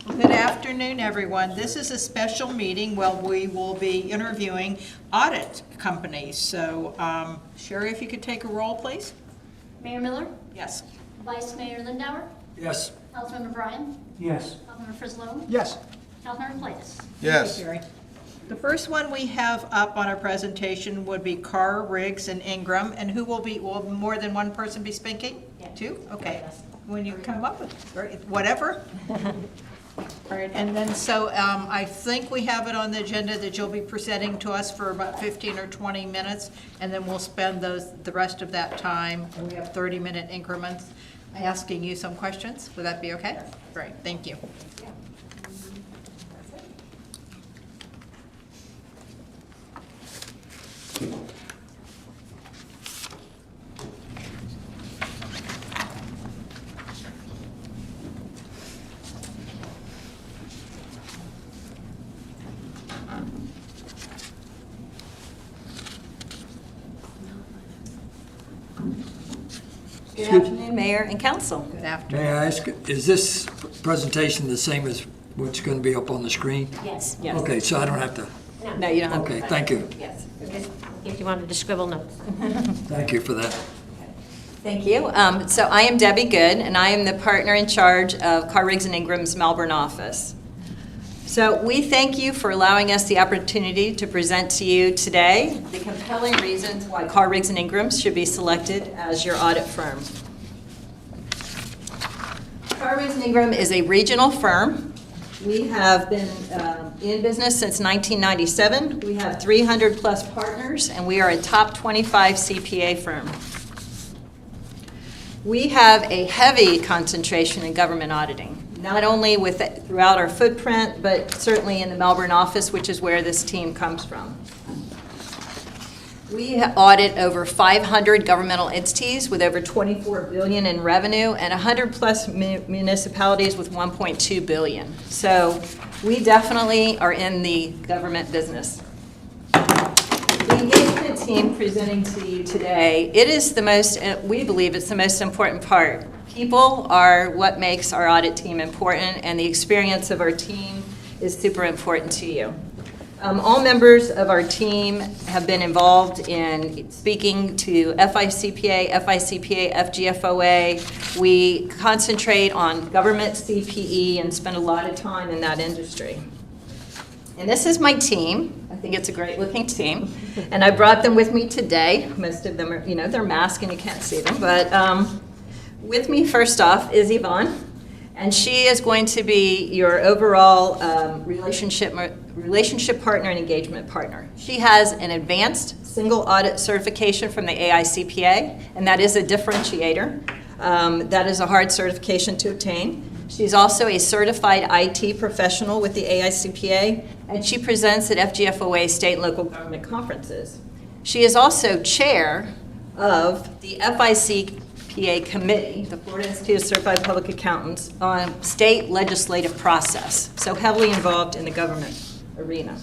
Good afternoon, everyone. This is a special meeting where we will be interviewing audit companies. So, Sherry, if you could take a roll, please. Mayor Miller? Yes. Vice Mayor Lindauer? Yes. Councilmember Bryan? Yes. Councilmember Frislow? Yes. Councilmember Platus? Yes. Sherry. The first one we have up on our presentation would be Carr, Riggs, and Ingram. And will more than one person be speaking? Yeah. Two? Okay. When you come up with, whatever. All right, and then so I think we have it on the agenda that you'll be presenting to us for about 15 or 20 minutes, and then we'll spend the rest of that time, and we have 30-minute increments, asking you some questions. Would that be okay? Great, thank you. Good afternoon, Mayor and Council. Good afternoon. May I ask, is this presentation the same as what's going to be up on the screen? Yes. Yes. Okay, so I don't have to, No, you don't have to. okay, thank you. Yes. If you wanted to scribble notes. Thank you for that. Thank you. So I am Debbie Good, and I am the partner in charge of Carr, Riggs & Ingram's Melbourne office. So we thank you for allowing us the opportunity to present to you today the compelling reasons why Carr, Riggs & Ingram should be selected as your audit firm. Carr, Riggs & Ingram is a regional firm. We have been in business since 1997. We have 300 plus partners, and we are a top 25 CPA firm. We have a heavy concentration in government auditing, not only throughout our footprint, but certainly in the Melbourne office, which is where this team comes from. We audit over 500 governmental entities with over $24 billion in revenue and 100 plus municipalities with $1.2 billion. So we definitely are in the government business. The engagement team presenting to you today, it is the most, we believe it's the most important part. People are what makes our audit team important, and the experience of our team is super important to you. All members of our team have been involved in speaking to FICPA, FGFOA. We concentrate on government CPE and spend a lot of time in that industry. And this is my team. I think it's a great looking team. And I brought them with me today. Most of them are, they're masked and you can't see them. But with me first off is Yvonne. And she is going to be your overall relationship partner and engagement partner. She has an advanced single audit certification from the AICPA, and that is a differentiator. That is a hard certification to obtain. She's also a certified IT professional with the AICPA, and she presents at FGFOA state and local government conferences. She is also chair of the FICPA committee, the Florida Institute of Certified Public Accountants, on state legislative process, so heavily involved in the government arena.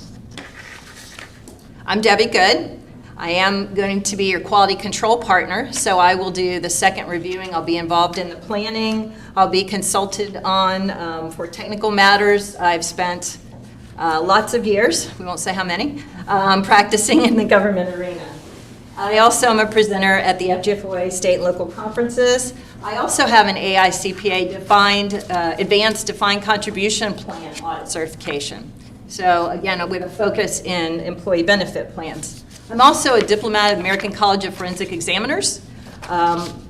I'm Debbie Good. I am going to be your quality control partner, so I will do the second reviewing. I'll be involved in the planning. I'll be consulted on for technical matters. I've spent lots of years, we won't say how many, practicing in the government arena. I also am a presenter at the FGFOA state and local conferences. I also have an AICPA advanced defined contribution plan audit certification. So again, with a focus in employee benefit plans. I'm also a diplomat at American College of Forensic Examiners,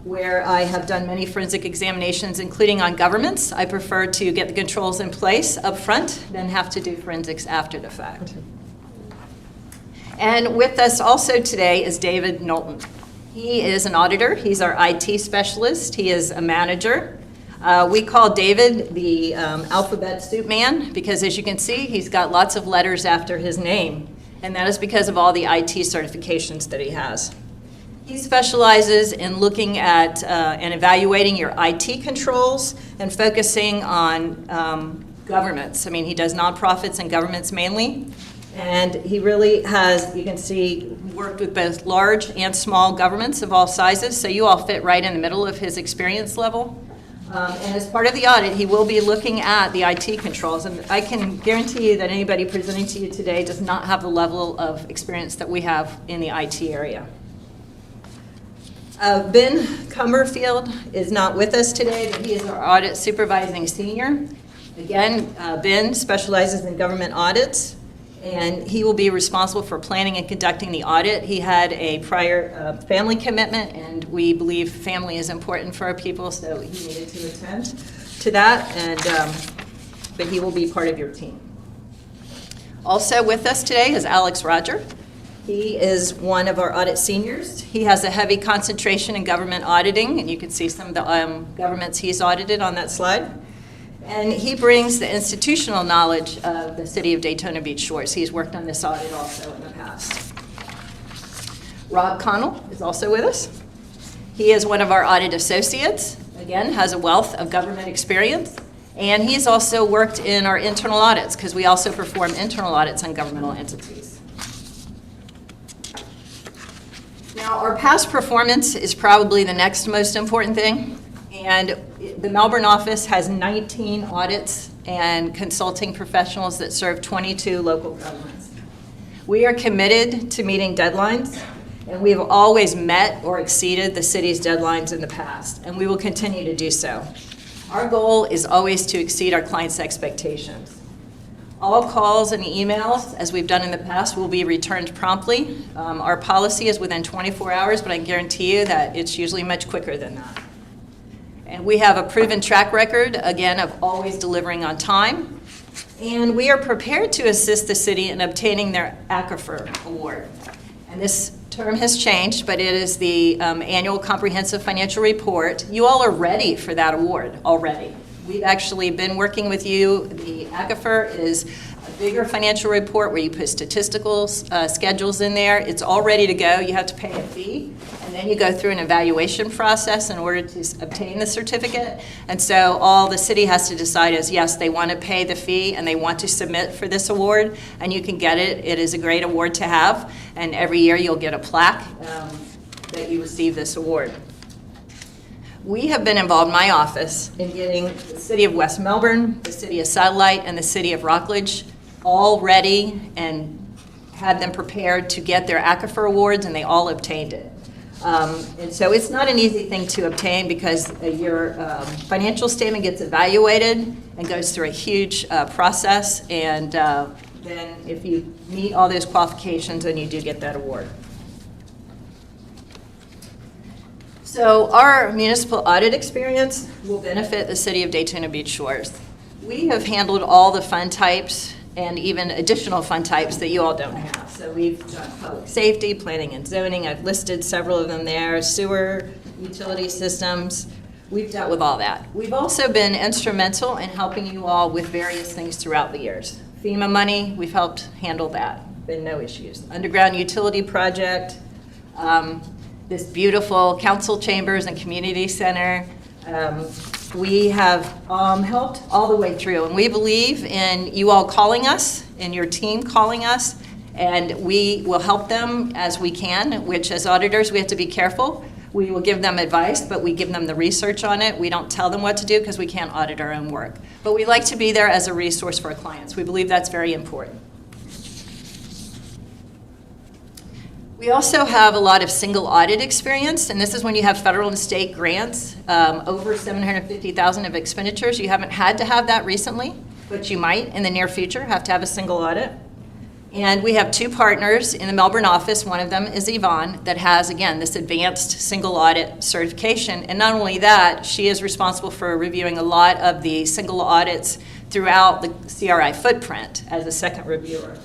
where I have done many forensic examinations, including on governments. I prefer to get the controls in place up front than have to do forensics after the fact. And with us also today is David Knowlton. He is an auditor. He's our IT specialist. He is a manager. We call David the alphabet soup man because, as you can see, he's got lots of letters after his name. And that is because of all the IT certifications that he has. He specializes in looking at and evaluating your IT controls and focusing on governments. I mean, he does nonprofits and governments mainly. And he really has, you can see, worked with both large and small governments of all sizes, so you all fit right in the middle of his experience level. And as part of the audit, he will be looking at the IT controls. And I can guarantee you that anybody presenting to you today does not have the level of experience that we have in the IT area. Ben Cumberfield is not with us today, but he is our audit supervising senior. Again, Ben specializes in government audits, and he will be responsible for planning and conducting the audit. He had a prior family commitment, and we believe family is important for our people, so he needed to attend to that, and but he will be part of your team. Also with us today is Alex Roger. He is one of our audit seniors. He has a heavy concentration in government auditing, and you can see some of the governments he's audited on that slide. And he brings the institutional knowledge of the city of Daytona Beach Shores. He's worked on this audit also in the past. Rob Connell is also with us. He is one of our audit associates. Again, has a wealth of government experience. And he's also worked in our internal audits, because we also perform internal audits on governmental entities. Now, our past performance is probably the next most important thing. And the Melbourne office has 19 audits and consulting professionals that serve 22 local governments. We are committed to meeting deadlines, and we have always met or exceeded the city's deadlines in the past, and we will continue to do so. Our goal is always to exceed our clients' expectations. All calls and emails, as we've done in the past, will be returned promptly. Our policy is within 24 hours, but I guarantee you that it's usually much quicker than that. And we have a proven track record, again, of always delivering on time. And we are prepared to assist the city in obtaining their Aquifer Award. And this term has changed, but it is the annual comprehensive financial report. You all are ready for that award already. We've actually been working with you. The Aquifer is a bigger financial report where you put statistical schedules in there. It's all ready to go. You have to pay a fee, and then you go through an evaluation process in order to obtain the certificate. And so all the city has to decide is, yes, they want to pay the fee and they want to submit for this award, and you can get it. It is a great award to have, and every year you'll get a plaque that you receive this award. We have been involved, my office, in getting the city of West Melbourne, the city of Satellite, and the city of Rockledge all ready and had them prepared to get their Aquifer Awards, and they all obtained it. And so it's not an easy thing to obtain, because your financial statement gets evaluated and goes through a huge process, and then if you meet all those qualifications, then you do get that award. So our municipal audit experience will benefit the city of Daytona Beach Shores. We have handled all the fund types and even additional fund types that you all don't have. So we've done public safety, planning and zoning. I've listed several of them there, sewer, utility systems. We've dealt with all that. We've also been instrumental in helping you all with various things throughout the years. FEMA money, we've helped handle that. Been no issues. Underground utility project, this beautiful council chambers and community center. We have helped all the way through, and we believe in you all calling us and your team calling us, and we will help them as we can, which as auditors we have to be careful. We will give them advice, but we give them the research on it. We don't tell them what to do because we can't audit our own work. But we like to be there as a resource for our clients. We believe that's very important. We also have a lot of single audit experience, and this is when you have federal and state grants, over $750,000 of expenditures. You haven't had to have that recently, but you might in the near future have to have a single audit. And we have two partners in the Melbourne office. One of them is Yvonne, that has, again, this advanced single audit certification. And not only that, she is responsible for reviewing a lot of the single audits throughout the CRI footprint as a second reviewer.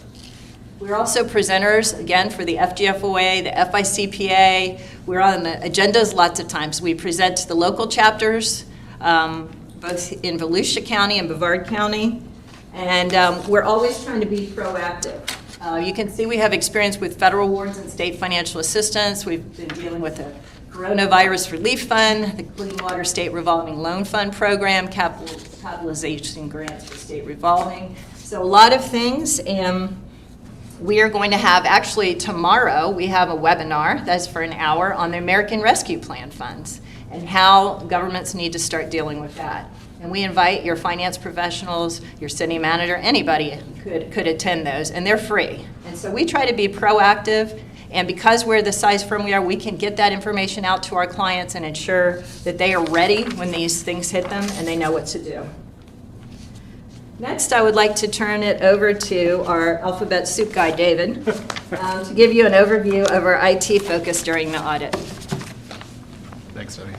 We're also presenters, again, for the FGFOA, the FICPA. We're on the agendas lots of times. We present to the local chapters, both in Volusia County and Brevard County. And we're always trying to be proactive. You can see we have experience with federal awards and state financial assistance. We've been dealing with the Coronavirus Relief Fund, the Clean Water State Revolving Loan Fund Program, capitalization grants for state revolving. So a lot of things. And we are going to have, actually tomorrow, we have a webinar that's for an hour on the American Rescue Plan funds. and how governments need to start dealing with that. And we invite your finance professionals, your city manager, anybody could attend those, and they're free. And so we try to be proactive, and because we're the size firm we are, we can get that information out to our clients and ensure that they are ready when these things hit them and they know what to do. Next, I would like to turn it over to our alphabet soup guy, David, to give you an overview of our IT focus during the audit. Thanks, Debbie.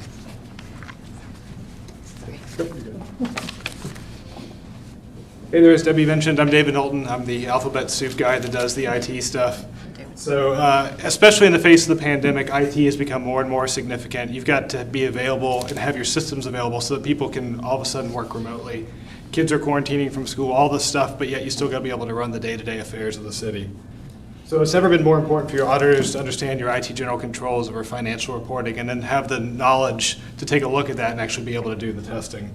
Hey there, as Debbie mentioned, I'm David Knowlton. I'm the alphabet soup guy that does the IT stuff. So especially in the face of the pandemic, IT has become more and more significant. You've got to be available and have your systems available so that people can all of a sudden work remotely. Kids are quarantining from school, all this stuff, but yet you still got to be able to run the day-to-day affairs of the city. So it's never been more important for your auditors to understand your IT general controls over financial reporting and then have the knowledge to take a look at that and actually be able to do the testing.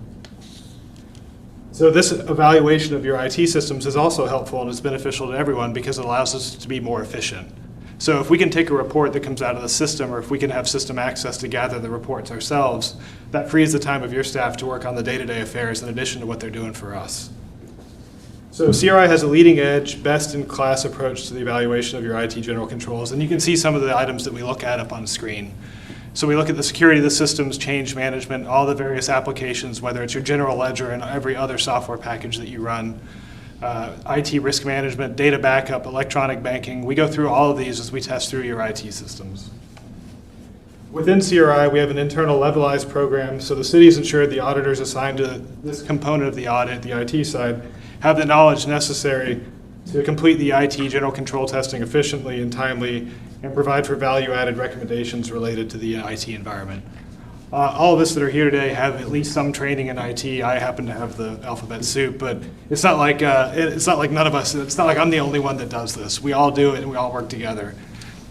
So this evaluation of your IT systems is also helpful and is beneficial to everyone because it allows us to be more efficient. So if we can take a report that comes out of the system, or if we can have system access to gather the reports ourselves, that frees the time of your staff to work on the day-to-day affairs in addition to what they're doing for us. So CRI has a leading-edge, best-in-class approach to the evaluation of your IT general controls, and you can see some of the items that we look at up on the screen. So we look at the security of the systems, change management, all the various applications, whether it's your general ledger and every other software package that you run, IT risk management, data backup, electronic banking. We go through all of these as we test through your IT systems. Within CRI, we have an internal levelized program, so the city is ensured the auditors assigned to this component of the audit, the IT side, have the knowledge necessary to complete the IT general control testing efficiently and timely and provide for value-added recommendations related to the IT environment. All of us that are here today have at least some training in IT. I happen to have the alphabet soup, but it's not like none of us, it's not like I'm the only one that does this. We all do it and we all work together.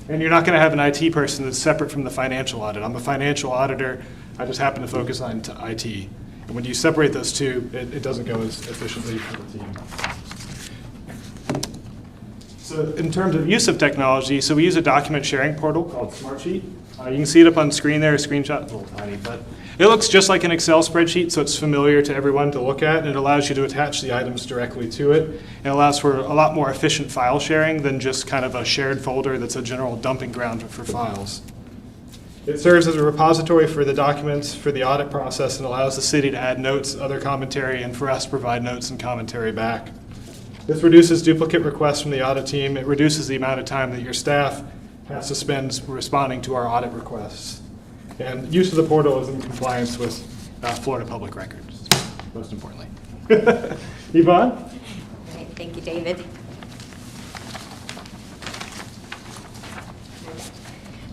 And you're not going to have an IT person that's separate from the financial audit. I'm a financial auditor. I just happen to focus on IT. And when you separate those two, it doesn't go as efficiently for the team. So in terms of use of technology, so we use a document sharing portal called Smartsheet. You can see it up on screen there, a screenshot, it's a little tiny, but it looks just like an Excel spreadsheet, so it's familiar to everyone to look at, and it allows you to attach the items directly to it. It allows for a lot more efficient file sharing than just kind of a shared folder that's a general dumping ground for files. It serves as a repository for the documents for the audit process and allows the city to add notes, other commentary, and for us to provide notes and commentary back. This reduces duplicate requests from the audit team. It reduces the amount of time that your staff has to spend responding to our audit requests. And use of the portal is in compliance with Florida Public Records, most importantly. Yvonne? Great, thank you, David.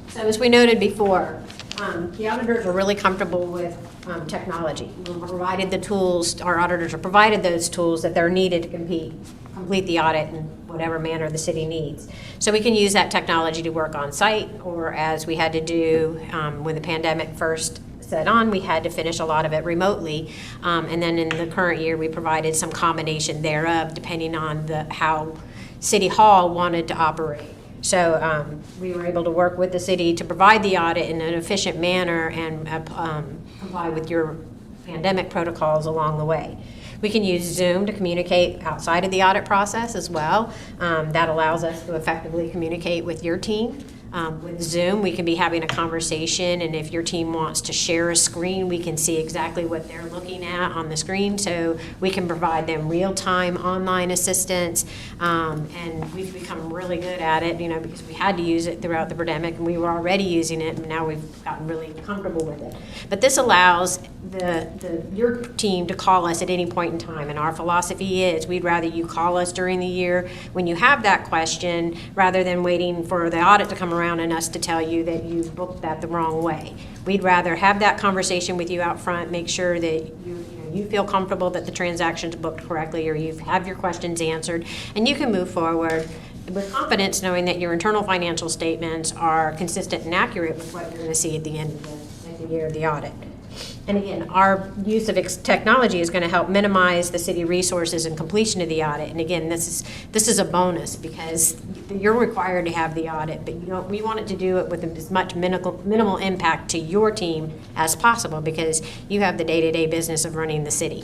So as we noted before, the auditors are really comfortable with technology. We're provided the tools, our auditors are provided those tools that they're needed to complete the audit in whatever manner the city needs. So we can use that technology to work on site, or as we had to do when the pandemic first set on, we had to finish a lot of it remotely. And then in the current year, we provided some combination thereof, depending on how City Hall wanted to operate. So we were able to work with the city to provide the audit in an efficient manner and comply with your pandemic protocols along the way. We can use Zoom to communicate outside of the audit process as well. That allows us to effectively communicate with your team. With Zoom, we can be having a conversation, and if your team wants to share a screen, we can see exactly what they're looking at on the screen, so we can provide them real-time online assistance. And we've become really good at it, because we had to use it throughout the pandemic, and we were already using it, and now we've gotten really comfortable with it. But this allows your team to call us at any point in time, and our philosophy is we'd rather you call us during the year when you have that question, rather than waiting for the audit to come around and us to tell you that you booked that the wrong way. We'd rather have that conversation with you out front, make sure that you feel comfortable that the transaction's booked correctly, or you have your questions answered, and you can move forward with confidence, knowing that your internal financial statements are consistent and accurate with what you're going to see at the end of the year of the audit. And again, our use of technology is going to help minimize the city resources and completion of the audit. And again, this is a bonus because you're required to have the audit, but we want it to do it with as much minimal impact to your team as possible because you have the day-to-day business of running the city.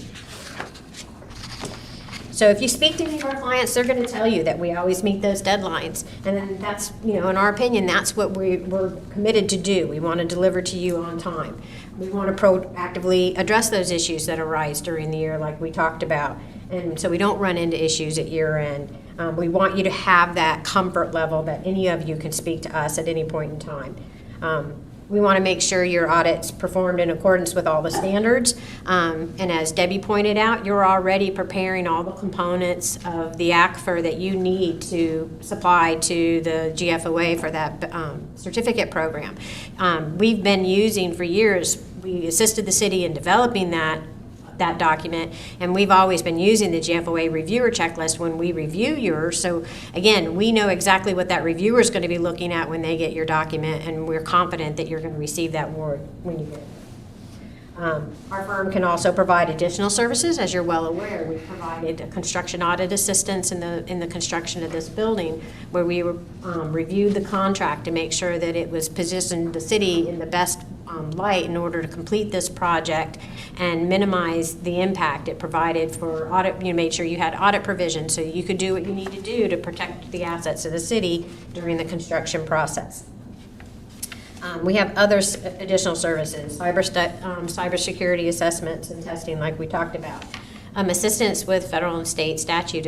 So if you speak to any of our clients, they're going to tell you that we always meet those deadlines. And then that's, in our opinion, that's what we're committed to do. We want to deliver to you on time. We want to proactively address those issues that arise during the year like we talked about. And so we don't run into issues at year end. We want you to have that comfort level that any of you can speak to us at any point in time. We want to make sure your audit's performed in accordance with all the standards. And as Debbie pointed out, you're already preparing all the components of the Aquifer that you need to supply to the GFOA for that certificate program. We've been using for years, we assisted the city in developing that document, and we've always been using the GFOA reviewer checklist when we review yours. So again, we know exactly what that reviewer is going to be looking at when they get your document, and we're confident that you're going to receive that award when you get it. Our firm can also provide additional services. As you're well aware, we provided a construction audit assistance in the construction of this building, where we reviewed the contract to make sure that it was positioned the city in the best light in order to complete this project and minimize the impact it provided for audit. You made sure you had audit provision so you could do what you need to do to protect the assets of the city during the construction process. We have other additional services, cybersecurity assessments and testing like we talked about. Assistance with federal and state statute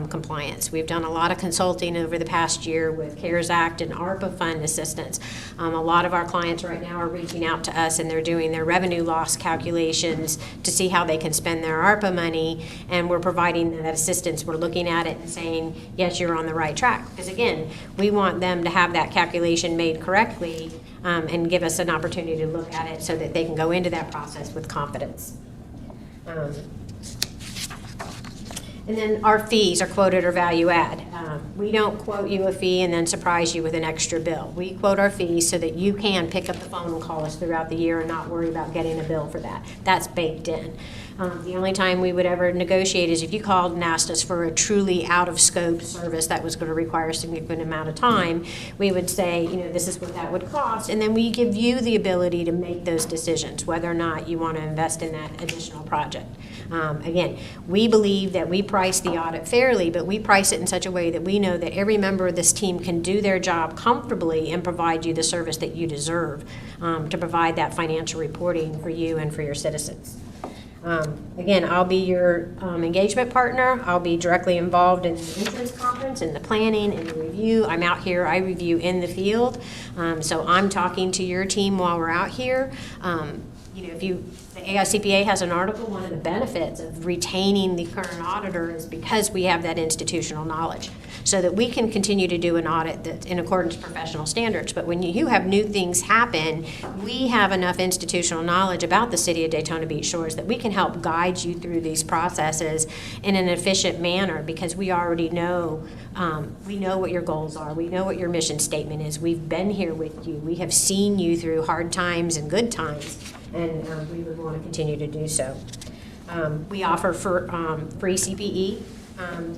compliance. We've done a lot of consulting over the past year with CARES Act and ARPA fund assistance. A lot of our clients right now are reaching out to us and they're doing their revenue loss calculations to see how they can spend their ARPA money, and we're providing that assistance. We're looking at it and saying, yes, you're on the right track. Because again, we want them to have that calculation made correctly and give us an opportunity to look at it so that they can go into that process with confidence. And then our fees are quoted or value add. We don't quote you a fee and then surprise you with an extra bill. We quote our fees so that you can pick up the phone and call us throughout the year and not worry about getting a bill for that. That's baked in. The only time we would ever negotiate is if you called and asked us for a truly out-of-scope service that was going to require a significant amount of time. We would say, this is what that would cost, and then we give you the ability to make those decisions, whether or not you want to invest in that additional project. Again, we believe that we price the audit fairly, but we price it in such a way that we know that every member of this team can do their job comfortably and provide you the service that you deserve to provide that financial reporting for you and for your citizens. Again, I'll be your engagement partner. I'll be directly involved in the entrance conference, in the planning, in the review. I'm out here, I review in the field. So I'm talking to your team while we're out here. The AICPA has an article, one of the benefits of retaining the current auditor is because we have that institutional knowledge, so that we can continue to do an audit that's in accordance with professional standards. But when you have new things happen, we have enough institutional knowledge about the city of Daytona Beach Shores that we can help guide you through these processes in an efficient manner, because we already know, we know what your goals are. We know what your mission statement is. We've been here with you. We have seen you through hard times and good times, and we would want to continue to do so. We offer free CPE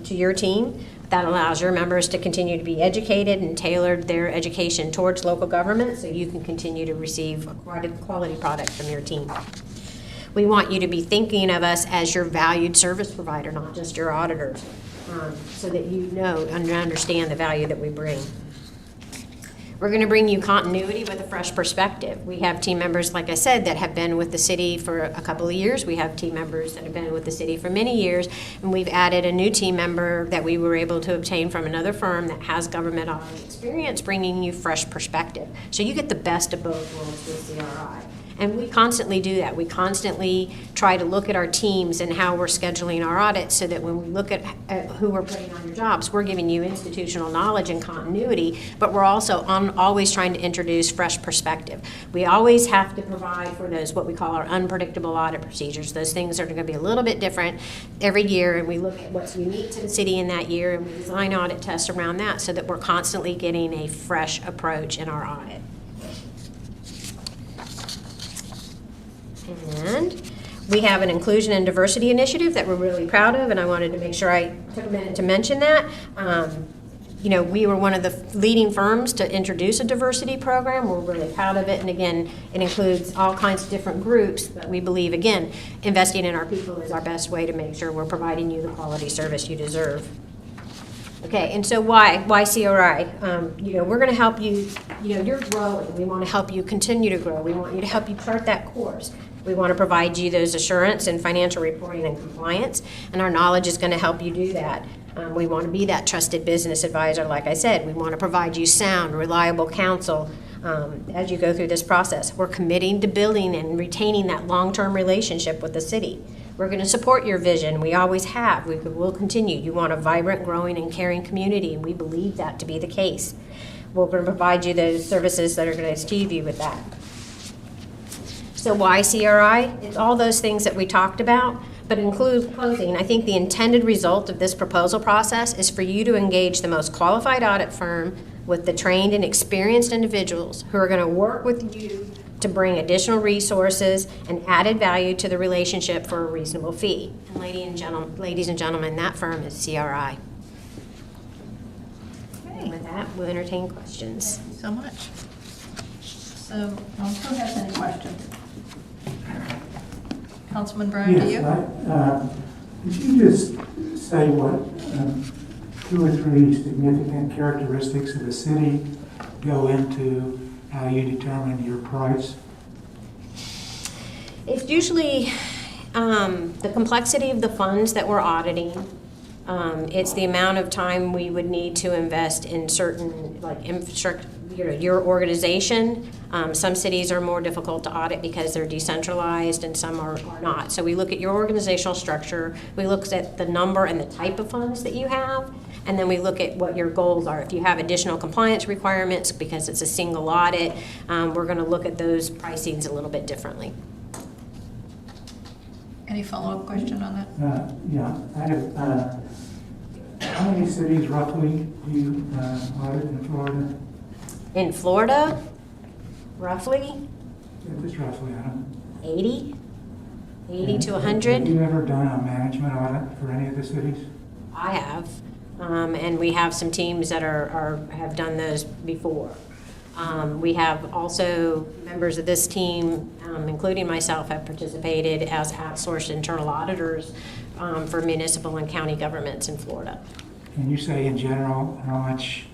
to your team. That allows your members to continue to be educated and tailored their education towards local government, so you can continue to receive a quality product from your team. We want you to be thinking of us as your valued service provider, not just your auditors, so that you know and understand the value that we bring. We're going to bring you continuity with a fresh perspective. We have team members, like I said, that have been with the city for a couple of years. We have team members that have been with the city for many years, and we've added a new team member that we were able to obtain from another firm that has government audit experience, bringing you fresh perspective. So you get the best of both worlds with CRI. And we constantly do that. We constantly try to look at our teams and how we're scheduling our audits, so that when we look at who we're putting on your jobs, we're giving you institutional knowledge and continuity, but we're also always trying to introduce fresh perspective. We always have to provide for those, what we call our unpredictable audit procedures. Those things are going to be a little bit different every year, and we look at what's unique to the city in that year, and we design audit tests around that, so that we're constantly getting a fresh approach in our audit. And we have an inclusion and diversity initiative that we're really proud of, and I wanted to make sure I took a minute to mention that. You know, we were one of the leading firms to introduce a diversity program. We're really proud of it, and again, it includes all kinds of different groups, but we believe, again, investing in our people is our best way to make sure we're providing you the quality service you deserve. Okay, and so why CRI? You know, we're going to help you, you know, you're growing. We want to help you continue to grow. We want you to help you chart that course. We want to provide you those assurance and financial reporting and compliance, and our knowledge is going to help you do that. We want to be that trusted business advisor, like I said. We want to provide you sound, reliable counsel as you go through this process. We're committing to building and retaining that long-term relationship with the city. We're going to support your vision. We always have. We will continue. You want a vibrant, growing, and caring community, and we believe that to be the case. We're going to provide you those services that are going to achieve you with that. So why CRI? It's all those things that we talked about, but in closing, I think the intended result of this proposal process is for you to engage the most qualified audit firm with the trained and experienced individuals who are going to work with you to bring additional resources and added value to the relationship for a reasonable fee. And ladies and gentlemen, that firm is CRI. And with that, we'll entertain questions. Thank you so much. So, who has any questions? Councilman Brown, do you? Yes, could you just say what 2 or 3 significant characteristics of the city go into how you determine your price? It's usually the complexity of the funds that we're auditing. It's the amount of time we would need to invest in certain, like, infrastructure, your organization. Some cities are more difficult to audit because they're decentralized and some are not. So we look at your organizational structure, we look at the number and the type of funds that you have, and then we look at what your goals are. If you have additional compliance requirements because it's a single audit, we're going to look at those pricings a little bit differently. Any follow-up question on that? Yeah, I have, how many cities roughly do you audit in Florida? In Florida, roughly Yeah, just roughly, I don't. 80 to Have 100. you ever done a management audit for any of the cities? I have, and we have some teams that have done those before. We have also members of this team, including myself, have participated as outsourced internal auditors for municipal and county governments in Florida. Can you say in general how much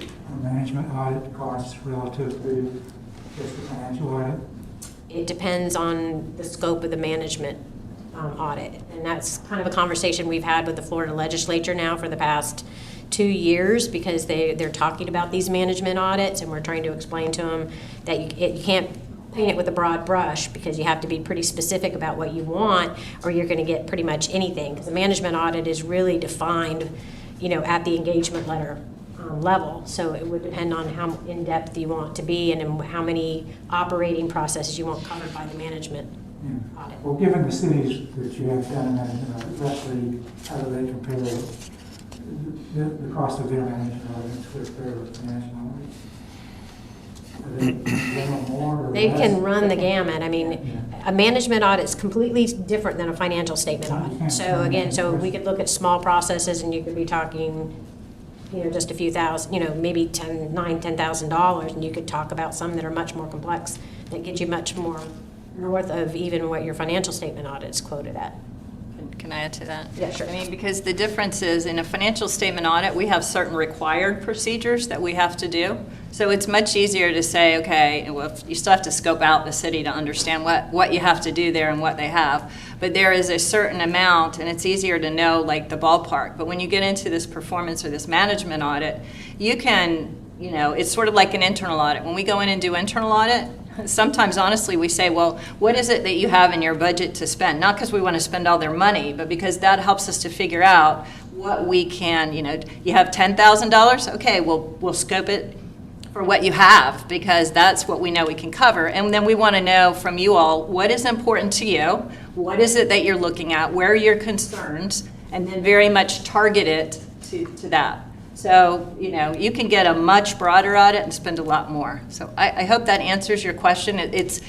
a management audit costs relative to just the financial audit? It depends on the scope of the management audit, and that's kind of a conversation we've had with the Florida legislature now for the past 2 years, because they're talking about these management audits, and we're trying to explain to them that you can't paint it with a broad brush, because you have to be pretty specific about what you want, or you're going to get pretty much anything, because the management audit is really defined, at the engagement letter level. So it would depend on how in-depth you want to be and in how many operating processes you want covered by the management audit. Well, given the cities that you have done a management audit, roughly how do they compare the cost of their management audits with their financial audits? Are they more or They less? can run the gamut. I mean, a management audit is completely different than a financial statement audit. So again, we could look at small processes and you could be talking, just a few thousand, maybe $10,000, and you could talk about some that are much more complex that get you much more north of even what your financial statement audit is quoted at. Can I add to that? Yeah, sure. I mean, because the difference is in a financial statement audit, we have certain required procedures that we have to do. So it's much easier to say, okay, well, you still have to scope out the city to understand what you have to do there and what they have. But there is a certain amount, and it's easier to know, like, the ballpark. But when you get into this performance or this management audit, you can, it's sort of like an internal audit. When we go in and do internal audit, sometimes, honestly, we say, well, what is it that you have in your budget to spend? Not because we want to spend all their money, but because that helps us to figure out what we can, you have $10,000? Okay, we'll scope it for what you have, because that's what we know we can cover. And then we want to know from you all, what is important to you? What is it that you're looking at? Where are your concerns? And then very much target it to that. So, you know, you can get a much broader audit and spend a lot more. So I hope that answers your question. It's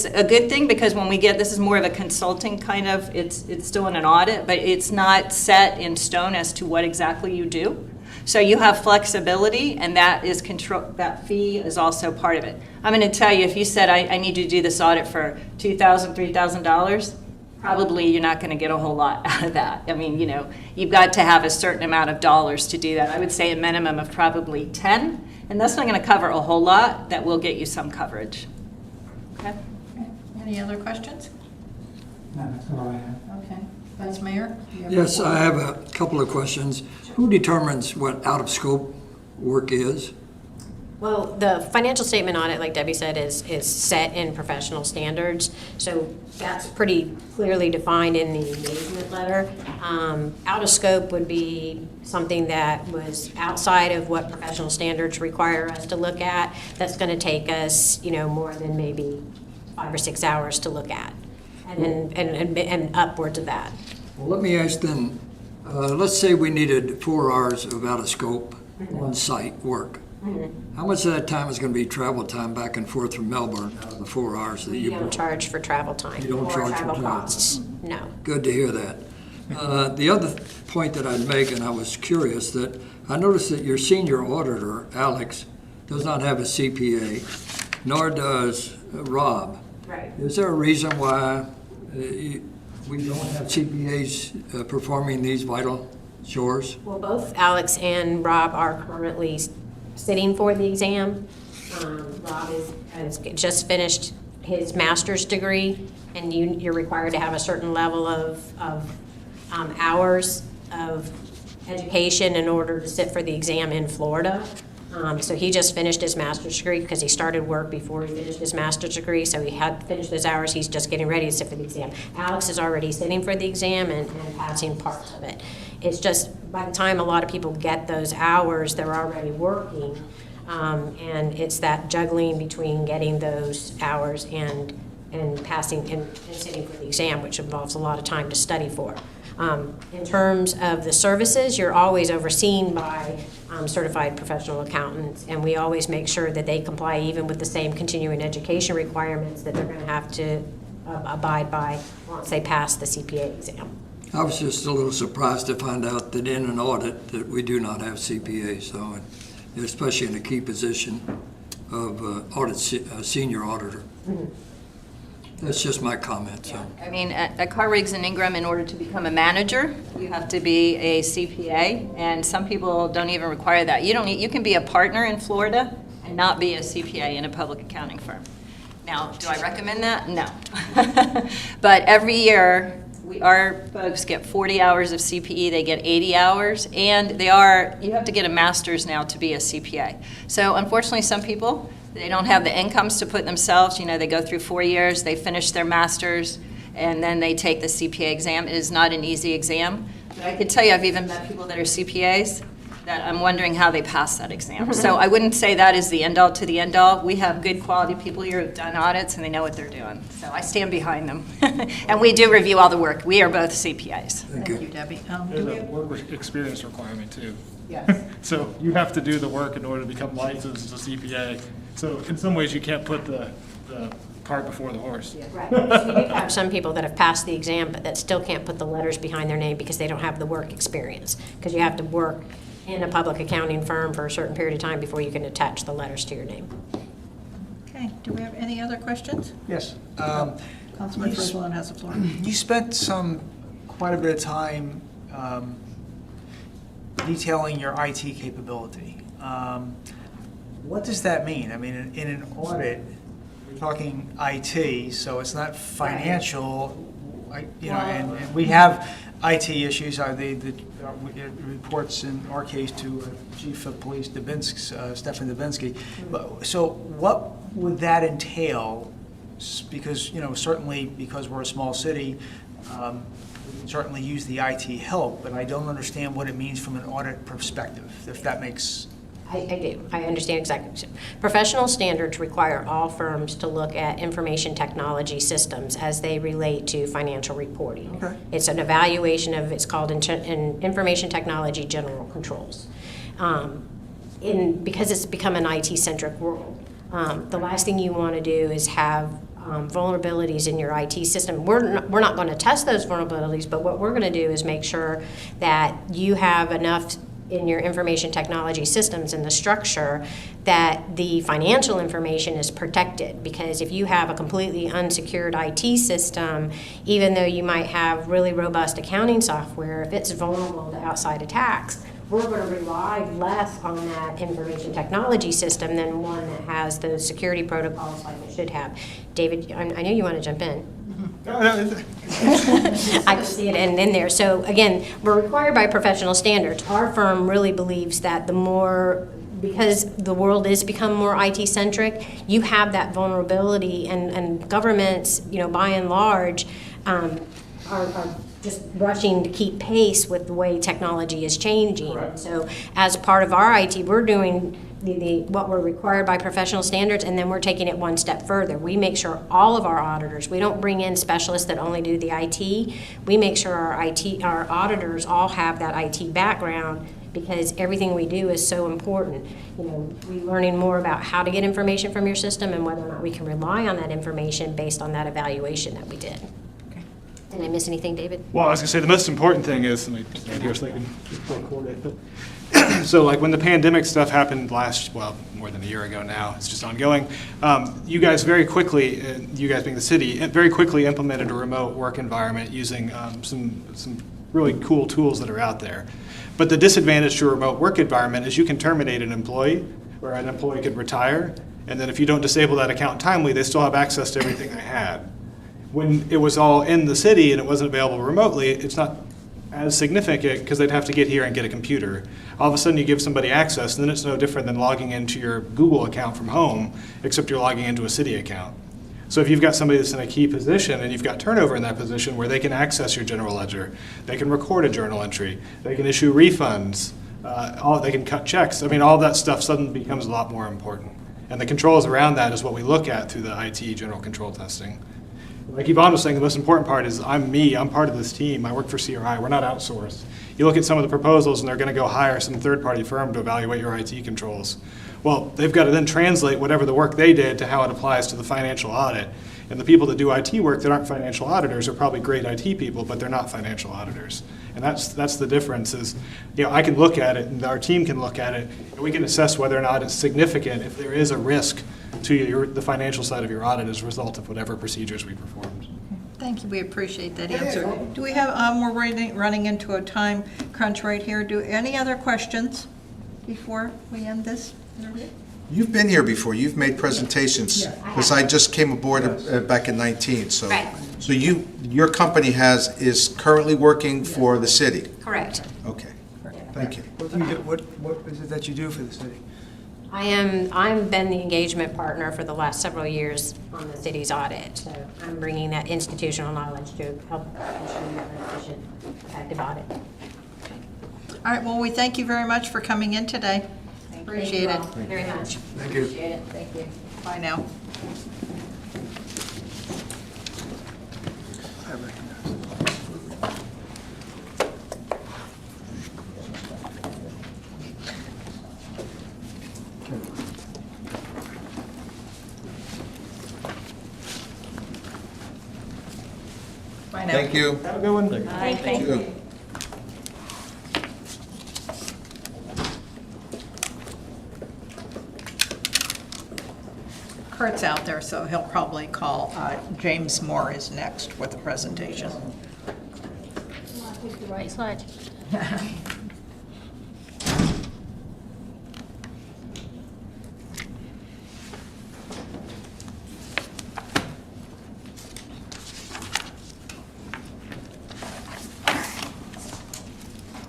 a good thing because when we get, this is more of a consulting kind of, it's still in an audit, but it's not set in stone as to what exactly you do. So you have flexibility, and that is control, that fee is also part of it. I'm going to tell you, if you said, I need to do this audit for $2,000, $3,000, probably you're not going to get a whole lot out of that. I mean, you know, you've got to have a certain amount of dollars to do that. I would say a minimum of probably 10, and that's not going to cover a whole lot. That will get you some coverage. Okay? Any other questions? No, that's all I have. Okay. Vice Mayor? do you have Yes, a- I have a couple of questions. Who determines what out-of-scope work is? Well, the financial statement audit, like Debbie said, is set in professional standards. So that's pretty clearly defined in the engagement letter. Out of scope would be something that was outside of what professional standards require us to look at. That's going to take us, you know, more than maybe 5 or 6 hours to look at, and upwards of that. Well, let me ask then, let's say we needed 4 hours of out-of-scope on-site work. How much of that time is going to be travel time back and forth from Melbourne out of the 4 hours that You you don't charge for travel time. You don't or charge for travel travel. costs. No. Good to hear that. The other point that I'd make, and I was curious, that I noticed that your senior auditor, Alex, does not have a CPA, nor does Rob. Right. Is there a reason why we don't have CPAs performing these vital chores? Well, both Alex and Rob are currently sitting for the exam. Rob has just finished his master's degree, and you're required to have a certain level of hours of education in order to sit for the exam in Florida. So he just finished his master's degree because he started work before he finished his master's degree, so he had finished those hours. He's just getting ready to sit for the exam. Alex is already sitting for the exam and passing parts of it. It's just by the time a lot of people get those hours, they're already working, and it's that juggling between getting those hours and passing and sitting for the exam, which involves a lot of time to study for. In terms of the services, you're always overseen by certified professional accountants, and we always make sure that they comply even with the same continuing education requirements that they're going to have to abide by once they pass the CPA exam. I was just a little surprised to find out that in an audit that we do not have CPAs, so, especially in a key position of audit senior auditor. That's just my comment. So. I mean, at Carr, Riggs and Ingram, in order to become a manager, you have to be a CPA, and some people don't even require that. You can be a partner in Florida and not be a CPA in a public accounting firm. Now, do I recommend that? No. But every year, our folks get 40 hours of CPE, they get 80 hours, and you have to get a master's now to be a CPA. So unfortunately, some people, they don't have the incomes to put themselves, you know, they go through 4 years, they finish their master's, and then they take the CPA exam. It is not an easy exam. But I could tell you, I've even met people that are CPAs that I'm wondering how they pass that exam. So I wouldn't say that is the end-all to the end-all. We have good quality people here who've done audits, and they know what they're doing. So I stand behind them. And we do review all the work. We are both CPAs. Thank Thank you. you, Debbie. There's Do we a have- work experience requirement too. Yes. So you have to do the work in order to become licensed as a CPA. So in some ways, you can't put the cart before the horse. Right. So you do have some people that have passed the exam, but that still can't put the letters behind their name because they don't have the work experience. Because you have to work in a public accounting firm for a certain period of time before you can attach the letters to your name. Okay, do we have any other questions? Yes. Councilman you s- Frisland has the floor. You spent quite a bit of time detailing your IT capability. What does that mean? I mean, in an audit, we're talking IT, so it's not financial, and we have IT issues, it reports in our case to Chief of Police Stefan Dubinsky. So what would that entail? Because, certainly because we're a small city, we can certainly use the IT help, but I don't understand what it means from an audit perspective, if that makes I do. I understand exactly. Professional standards require all firms to look at information technology systems as they relate to financial reporting. Okay. It's an evaluation of, it's called information technology general controls. Because it's become an IT-centric world, the last thing you want to do is have vulnerabilities in your IT system. We're not going to test those vulnerabilities, but what we're going to do is make sure that you have enough in your information technology systems and the structure that the financial information is protected. Because if you have a completely unsecured IT system, even though you might have really robust accounting software, if it's vulnerable to outside attacks, we're going to rely less on that information technology system than one that has those security protocols like it should have. David, I know you want to jump in. I can see it in there. So again, we're required by professional standards. Our firm really believes that the more, because the world is become more IT-centric, you have that vulnerability, and governments, by and large, are just rushing to keep pace with the way technology is changing. Right. So as part of our IT, we're doing what we're required by professional standards, and then we're taking it one step further. We make sure all of our auditors, we don't bring in specialists that only do the IT. We make sure our auditors all have that IT background, because everything we do is so important. We're learning more about how to get information from your system and whether or not we can rely on that information based on that evaluation that we did. Did I miss anything, David? Well, I was going to say the most important thing is, let me stand here so I can record it. But, so like when the pandemic stuff happened more than a year ago now, it's just ongoing. You guys very quickly, you guys being the city, very quickly implemented a remote work environment using some really cool tools that are out there. But the disadvantage to a remote work environment is you can terminate an employee, or an employee could retire, and then if you don't disable that account timely, they still have access to everything they had. When it was all in the city and it wasn't available remotely, it's not as significant because they'd have to get here and get a computer. All of a sudden you give somebody access, and then it's no different than logging into your Google account from home, except you're logging into a city account. So if you've got somebody that's in a key position and you've got turnover in that position where they can access your general ledger, they can record a journal entry, they can issue refunds, they can cut checks. I mean, all that stuff suddenly becomes a lot more important. And the controls around that is what we look at through the IT general control testing. Like Yvonne was saying, the most important part is I'm part of this team. I work for CRI. We're not outsourced. You look at some of the proposals and they're going to go hire some third-party firm to evaluate your IT controls. Well, they've got to then translate whatever the work they did to how it applies to the financial audit. And the people that do IT work that aren't financial auditors are probably great IT people, but they're not financial auditors. And that's the difference is, I can look at it and our team can look at it and we can assess whether or not it's significant if there is a risk to the financial side of your audit as a result of whatever procedures we performed. Thank you, we appreciate that answer. Do we have, we're running into a time crunch right here. Any other questions before we end this interview? You've been here before, you've made presentations, because I just came aboard back in 19, so. Right. So your company is currently working for the city? Correct. Okay, thank you. What is it that you do for the city? I've been the engagement partner for the last several years on the city's audit. So I'm bringing that institutional knowledge to help ensure an efficient, effective audit. All right, well, we thank you very much for coming in today. Appreciate it. Thank you all very much. Thank you. Appreciate it. Thank you. Bye now. Bye now. Thank you. Have a good one. Thank you. Kurt's out there, so he'll probably call. James Moore is next with the presentation. Pick the right slide. How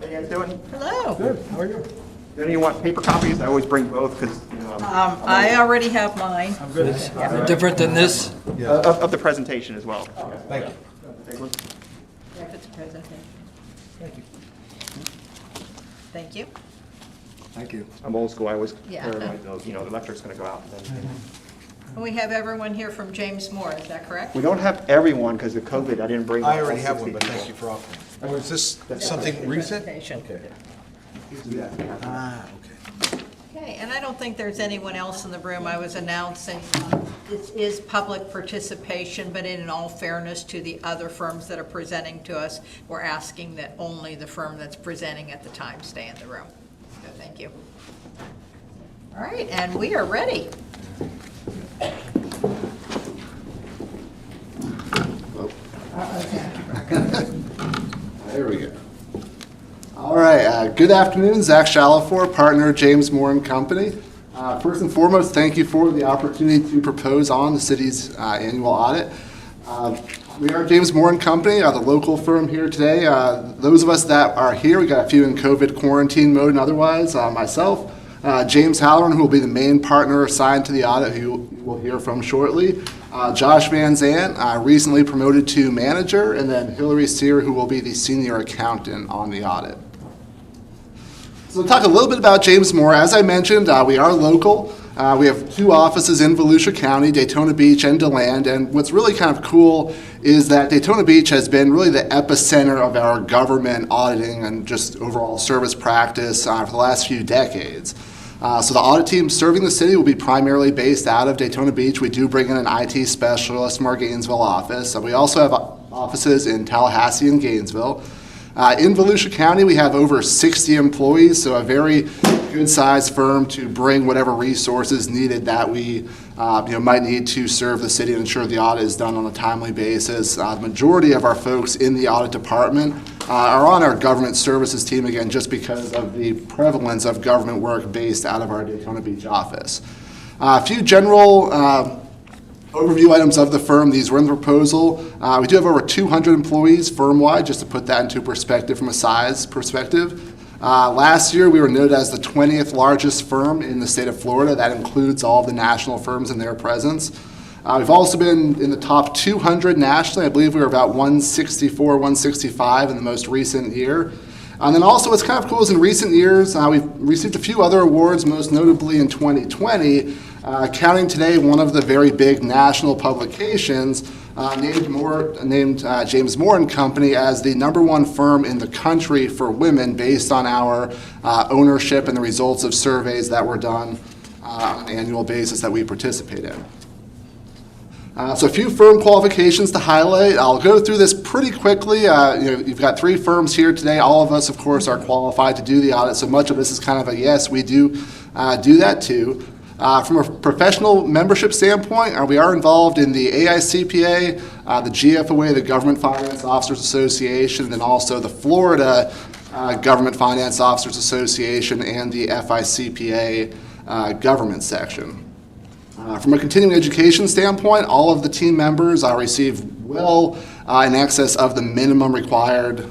you guys doing? Hello. Good. How are you? If any of you want paper copies, I always bring both because I already have mine. Different than this? of the presentation as well. Thank you. Take one. If it's a presentation. Thank you. Thank you. Thank you. I'm old school, I always, Yeah. the electric's gonna go out. And then- And we have everyone here from James Moore, is that correct? We don't have everyone because of COVID, I didn't bring. I all already have 60 one, but thank people. you for offering. Oh, is this something recent? Presentation. Okay. Yeah. Okay. Okay, and I don't think there's anyone else in the room. I was announcing this is public participation, but in all fairness to the other firms that are presenting to us, we're asking that only the firm that's presenting at the time stay in the room. So thank you. All right, and we are ready. There we go. All right, good afternoon, Zach Shalafor, partner, James Moore and Company. First and foremost, thank you for the opportunity to propose on the city's annual audit. We are James Moore and Company, the local firm here today. Those of us that are here, we got a few in COVID quarantine mode and otherwise, myself, James Halloran, who will be the main partner assigned to the audit, who you will hear from shortly. Josh Van Zandt, recently promoted to manager, and then Hillary Sear, who will be the senior accountant on the audit. So to talk a little bit about James Moore, as I mentioned, we are local. We have 2 offices in Volusia County, Daytona Beach and DeLand, and what's really kind of cool is that Daytona Beach has been really the epicenter of our government auditing and just overall service practice for the last few decades. So the audit team serving the city will be primarily based out of Daytona Beach. We do bring in an IT specialist from our Gainesville office. We also have offices in Tallahassee and Gainesville. In Volusia County, we have over 60 employees, so a very good-sized firm to bring whatever resources needed that we might need to serve the city and ensure the audit is done on a timely basis. The majority of our folks in the audit department are on our government services team, again, just because of the prevalence of government work based out of our Daytona Beach office. A few general overview items of the firm. These were in the proposal. We do have over 200 employees firm-wide, just to put that into perspective from a size perspective. Last year, we were noted as the 20th largest firm in the state of Florida. That includes all of the national firms and their presence. We've also been in the top 200 nationally. I believe we were about 164, 165 in the most recent year. And then also what's kind of cool is in recent years, we've received a few other awards, most notably in 2020. Counting Today, one of the very big national publications, named James Moore and Company as the #1 firm in the country for women based on our ownership and the results of surveys that were done on an annual basis that we participate in. So a few firm qualifications to highlight. I'll go through this pretty quickly. You've got 3 firms here today. All of us, of course, are qualified to do the audit, so much of this is kind of a yes, we do do that too. From a professional membership standpoint, we are involved in the AICPA, the GFOA, the Government Finance Officers Association, and then also the Florida Government Finance Officers Association and the FICPA government section. From a continuing education standpoint, all of the team members receive well in excess of the minimum required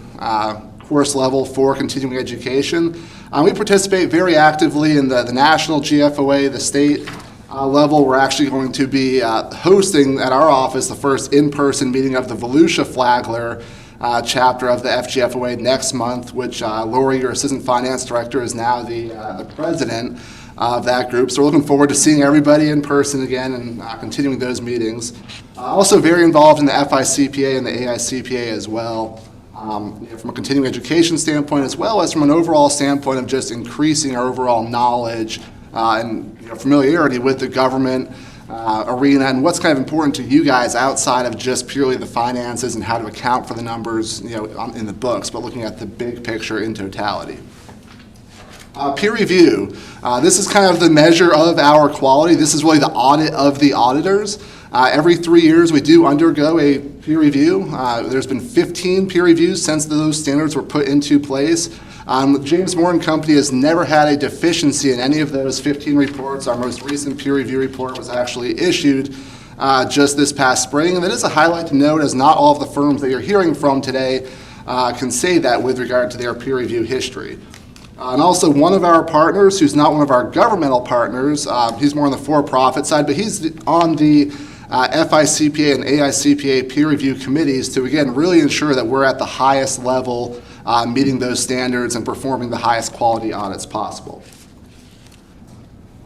course level for continuing education. We participate very actively in the national GFOA, the state level. We're actually going to be hosting at our office the first in-person meeting of the Volusia Flagler chapter of the FGFOA next month, which Lori, your assistant finance director, is now the president of that group. So we're looking forward to seeing everybody in person again and continuing those meetings. Also very involved in the FICPA and the AICPA as well. From a continuing education standpoint, as well as from an overall standpoint of just increasing our overall knowledge and familiarity with the government arena and what's kind of important to you guys outside of just purely the finances and how to account for the numbers in the books, but looking at the big picture in totality. Peer review. This is kind of the measure of our quality. This is really the audit of the auditors. Every 3 years, we do undergo a peer review. There's been 15 peer reviews since those standards were put into place. James Moore and Company has never had a deficiency in any of those 15 reports. Our most recent peer review report was actually issued just this past spring. And that is a highlight to note, as not all of the firms that you're hearing from today can say that with regard to their peer review history. And also one of our partners, who's not one of our governmental partners, he's more on the for-profit side, but he's on the FICPA and AICPA peer review committees to, again, really ensure that we're at the highest level, meeting those standards and performing the highest quality audits possible.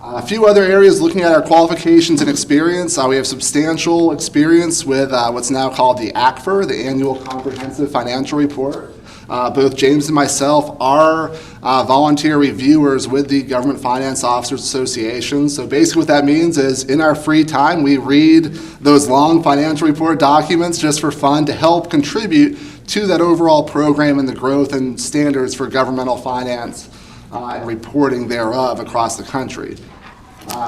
A few other areas looking at our qualifications and experience. We have substantial experience with what's now called the Aquifer, the Annual Comprehensive Financial Report. Both James and myself are volunteer reviewers with the Government Finance Officers Association. So basically what that means is in our free time, we read those long financial report documents just for fun to help contribute to that overall program and the growth and standards for governmental finance and reporting thereof across the country.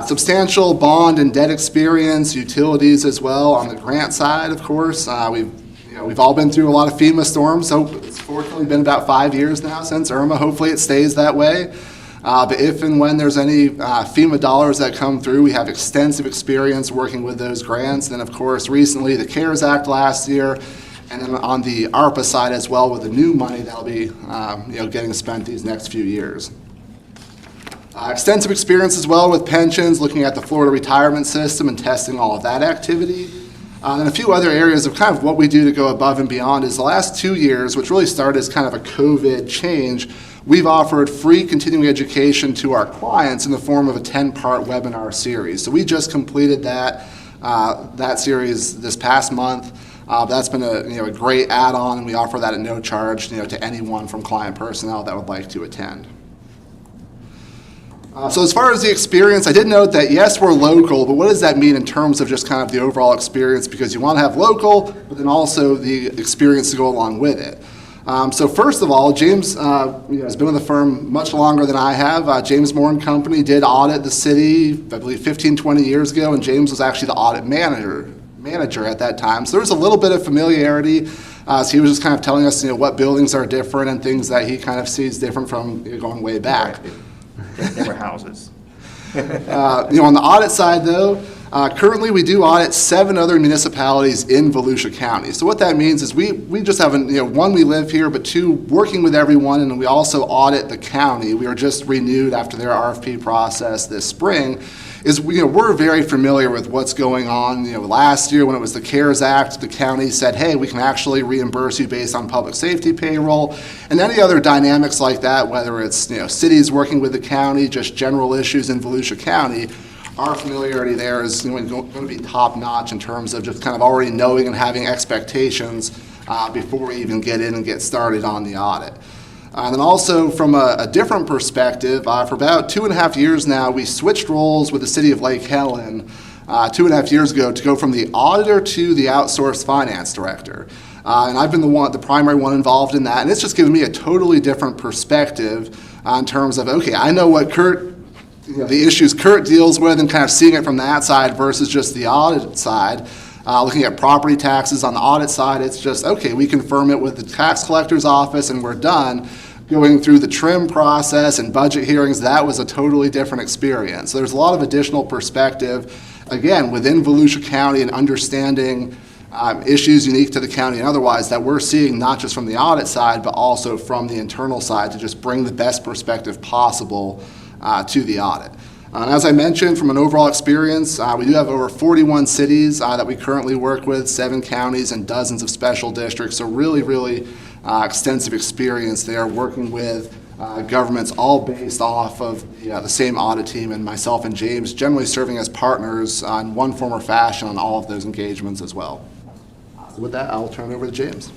Substantial bond and debt experience, utilities as well. On the grant side, of course, we've all been through a lot of FEMA storms, so it's fortunately been about 5 years now since Irma. Hopefully it stays that way. But if and when there's any FEMA dollars that come through, we have extensive experience working with those grants. Then, of course, recently the CARES Act last year, and then on the ARPA side as well with the new money that'll be getting spent these next few years. Extensive experience as well with pensions, looking at the Florida retirement system and testing all of that activity. And a few other areas of kind of what we do to go above and beyond is the last 2 years, which really started as kind of a COVID change, we've offered free continuing education to our clients in the form of a 10-part webinar series. So we just completed that series this past month. That's been a great add-on, and we offer that at no charge to anyone from client personnel that would like to attend. So as far as the experience, I did note that yes, we're local, but what does that mean in terms of just kind of the overall experience? Because you want to have local, but then also the experience to go along with it. So first of all, James has been with the firm much longer than I have. James Moore & Company did audit the city, I believe 15, 20 years ago, and James was actually the audit manager at that time. So there was a little bit of familiarity. So he was just kind of telling us what buildings are different and things that he kind of sees different from going way back. They were houses. On the audit side, though, currently we do audit 7 other municipalities in Volusia County. So what that means is we just have, one, we live here, but 2, working with everyone, and we also audit the county. We are just renewed after their RFP process this spring. We're very familiar with what's going on. Last year when it was the CARES Act, the county said, hey, we can actually reimburse you based on public safety payroll, and any other dynamics like that, whether it's cities working with the county, just general issues in Volusia County. Our familiarity there is going to be top notch in terms of just kind of already knowing and having expectations before we even get in and get started on the audit. And then also from a different perspective, for about 2.5 years now, we switched roles with the city of Lake Helen 2.5 years ago to go from the auditor to the outsourced finance director. And I've been the primary one involved in that, and it's just given me a totally different perspective in terms of, okay, I know what the issues Kurt deals with and kind of seeing it from that side versus just the audit side. Looking at property taxes on the audit side, it's just, okay, we confirm it with the tax collector's office and we're done. Going through the trim process and budget hearings, that was a totally different experience. So there's a lot of additional perspective, again, within Volusia County and understanding issues unique to the county and otherwise that we're seeing not just from the audit side, but also from the internal side to just bring the best perspective possible to the audit. And as I mentioned, from an overall experience, we do have over 41 cities that we currently work with, 7 counties and dozens of special districts. So really, really extensive experience there working with governments all based off of the same audit team, and myself and James generally serving as partners in one form or fashion on all of those engagements as well. So with that, I'll turn it over to James.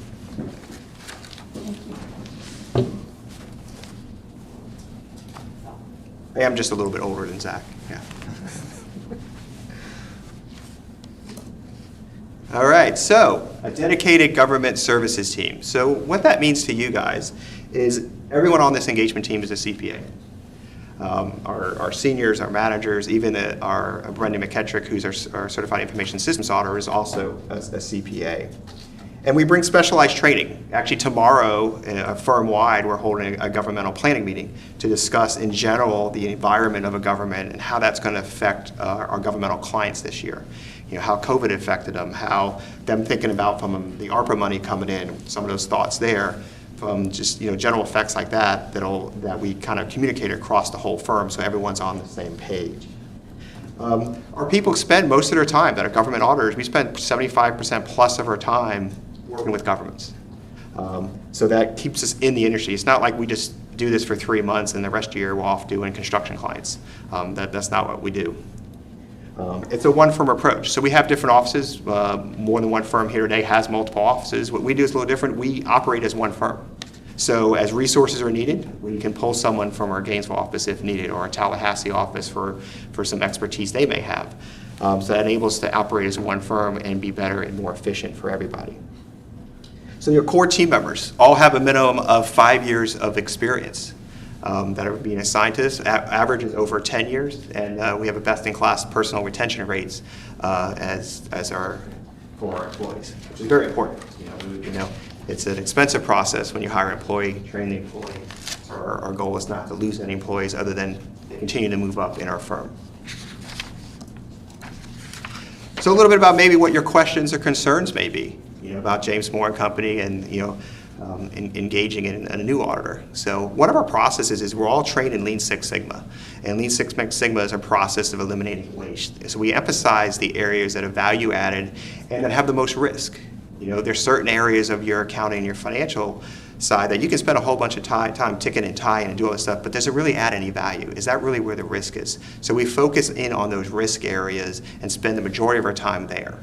I am just a little bit older than Zach, yeah. All right, so a dedicated government services team. So what that means to you guys is everyone on this engagement team is a CPA. Our seniors, our managers, even our Brendan McKettrick, who's our Certified Information Systems Auditor, is also a CPA. And we bring specialized training. Actually, tomorrow, firm-wide, we're holding a governmental planning meeting to discuss, in general, the environment of a government and how that's going to affect our governmental clients this year. How COVID affected them, how them thinking about from the ARPA money coming in, some of those thoughts there, from just general effects like that that we kind of communicate across the whole firm so everyone's on the same page. Our people spend most of their time, that are government auditors, we spend 75% plus of our time working with governments. So that keeps us in the industry. It's not like we just do this for 3 months and the rest of the year we're off doing construction clients. That's not what we do. It's a one-firm approach. So we have different offices. More than one firm here today has multiple offices. What we do is a little different. We operate as one firm. So as resources are needed, we can pull someone from our Gainesville office if needed, or our Tallahassee office for some expertise they may have. So that enables us to operate as one firm and be better and more efficient for everybody. So your core team members all have a minimum of 5 years of experience that are being assigned to us. Average is over 10 years, and we have a best-in-class personal retention rates for our employees, which is very important. You know, it's an expensive process when you hire an employee, train the employee. Our goal is not to lose any employees other than they continue to move up in our firm. So a little bit about maybe what your questions or concerns may be, about James Moore and Company and, engaging in a new auditor. So one of our processes is we're all trained in Lean Six Sigma. And Lean Six Sigma is a process of eliminating waste. So we emphasize the areas that are value added and that have the most risk. There's certain areas of your accounting, your financial side that you can spend a whole bunch of time ticking and tying and do all this stuff, but does it really add any value? Is that really where the risk is? So we focus in on those risk areas and spend the majority of our time there.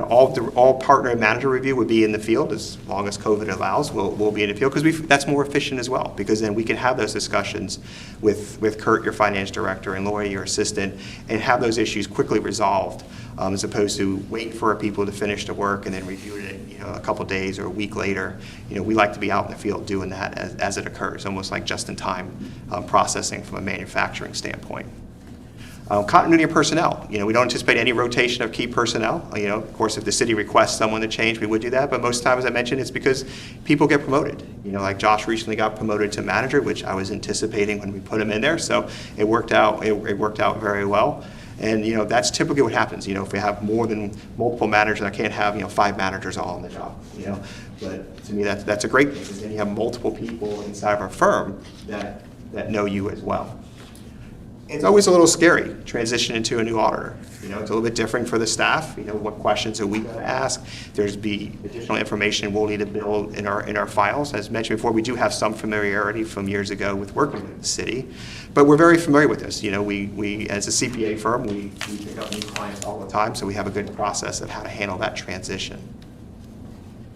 All partner and manager review would be in the field as long as COVID allows. We'll be in the field because that's more efficient as well, because then we can have those discussions with Kurt, your finance director, and Lori, your assistant, and have those issues quickly resolved, as opposed to waiting for our people to finish the work and then review it a couple days or a week later. We like to be out in the field doing that as it occurs, almost like just-in-time processing from a manufacturing standpoint. Continuity of personnel. We don't anticipate any rotation of key personnel. Of course, if the city requests someone to change, we would do that. But most times, as I mentioned, it's because people get promoted. Like Josh recently got promoted to manager, which I was anticipating when we put him in there. So it worked out. It worked out very well. And that's typically what happens. If we have more than multiple managers, I can't have 5 managers all on the job. But to me, that's a great thing, because then you have multiple people inside of our firm that know you as well. It's always a little scary transitioning into a new auditor. It's a little bit different for the staff. What questions are we going to ask? There's additional information we'll need to build in our files. As mentioned before, we do have some familiarity from years ago with working with the city, but we're very familiar with this. We as a CPA firm, we pick up new clients all the time, so we have a good process of how to handle that transition.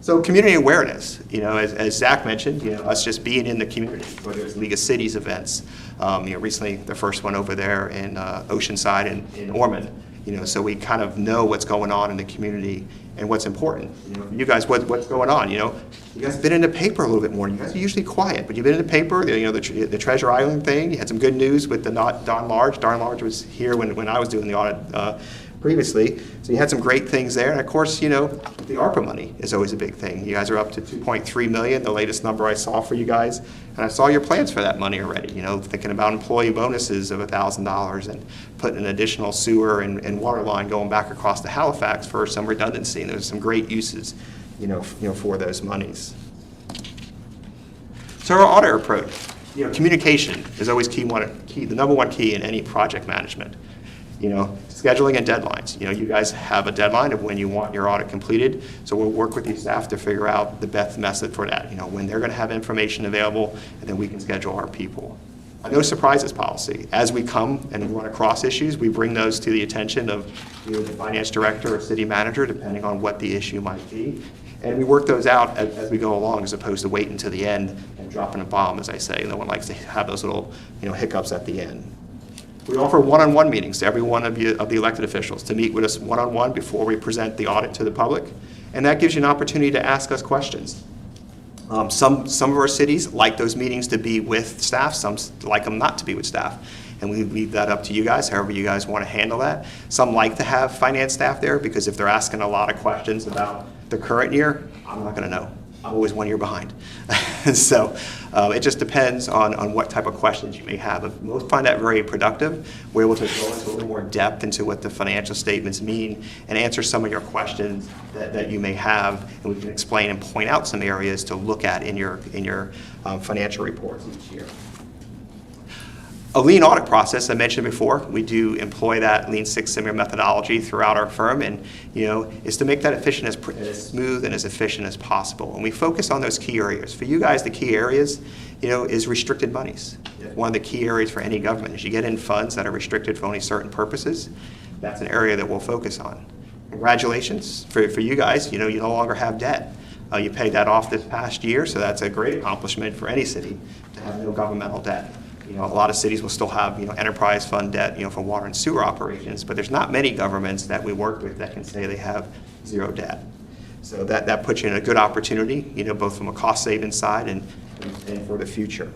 So community awareness, as Zach mentioned, us just being in the community, whether it's League of Cities events, recently the first one over there in Oceanside in Ormond, so we kind of know what's going on in the community and what's important. You guys, what's going on? You guys have been in the paper a little bit more. You guys are usually quiet, but you've been in the paper. The Treasure Island thing. You had some good news with the Don Large. Don Large was here when I was doing the audit previously. So you had some great things there. And of course, the ARPA money is always a big thing. You guys are up to $2.3 million, the latest number I saw for you guys. And I saw your plans for that money already, thinking about employee bonuses of $1,000 and putting an additional sewer and water line going back across to Halifax for some redundancy. And there's some great uses, for those monies. So our audit approach, communication is always the number one key in any project management. Scheduling and deadlines. You guys have a deadline of when you want your audit completed, so we'll work with your staff to figure out the best method for that, when they're going to have information available, and then we can schedule our people. A no surprises policy. As we come and run across issues, we bring those to the attention of the finance director or city manager, depending on what the issue might be. And we work those out as we go along, as opposed to waiting to the end and dropping a bomb, as I say. No one likes to have those little hiccups at the end. We offer one-on-one meetings to every one of the elected officials to meet with us one-on-one before we present the audit to the public. And that gives you an opportunity to ask us questions. Some of our cities like those meetings to be with staff, some like them not to be with staff. And we leave that up to you guys, however you guys want to handle that. Some like to have finance staff there, because if they're asking a lot of questions about the current year, I'm not going to know. I'm always 1 year behind. So it just depends on what type of questions you may have. But most find that very productive. We're able to go into a little more depth into what the financial statements mean and answer some of your questions that you may have. And we can explain and point out some areas to look at in your financial reports each year. A lean audit process, I mentioned before, we do employ that Lean Six Sigma methodology throughout our firm, and is to make that efficient as smooth and as efficient as possible. And we focus on those key areas. For you guys, the key areas, is restricted monies. One of the key areas for any government is you get in funds that are restricted for only certain purposes. That's an area that we'll focus on. Congratulations for you guys. You no longer have debt. You paid that off this past year, so that's a great accomplishment for any city to have no governmental debt. A lot of cities will still have, enterprise fund debt, for water and sewer operations, but there's not many governments that we work with that can say they have zero debt. So that puts you in a good opportunity, both from a cost savings side and for the future.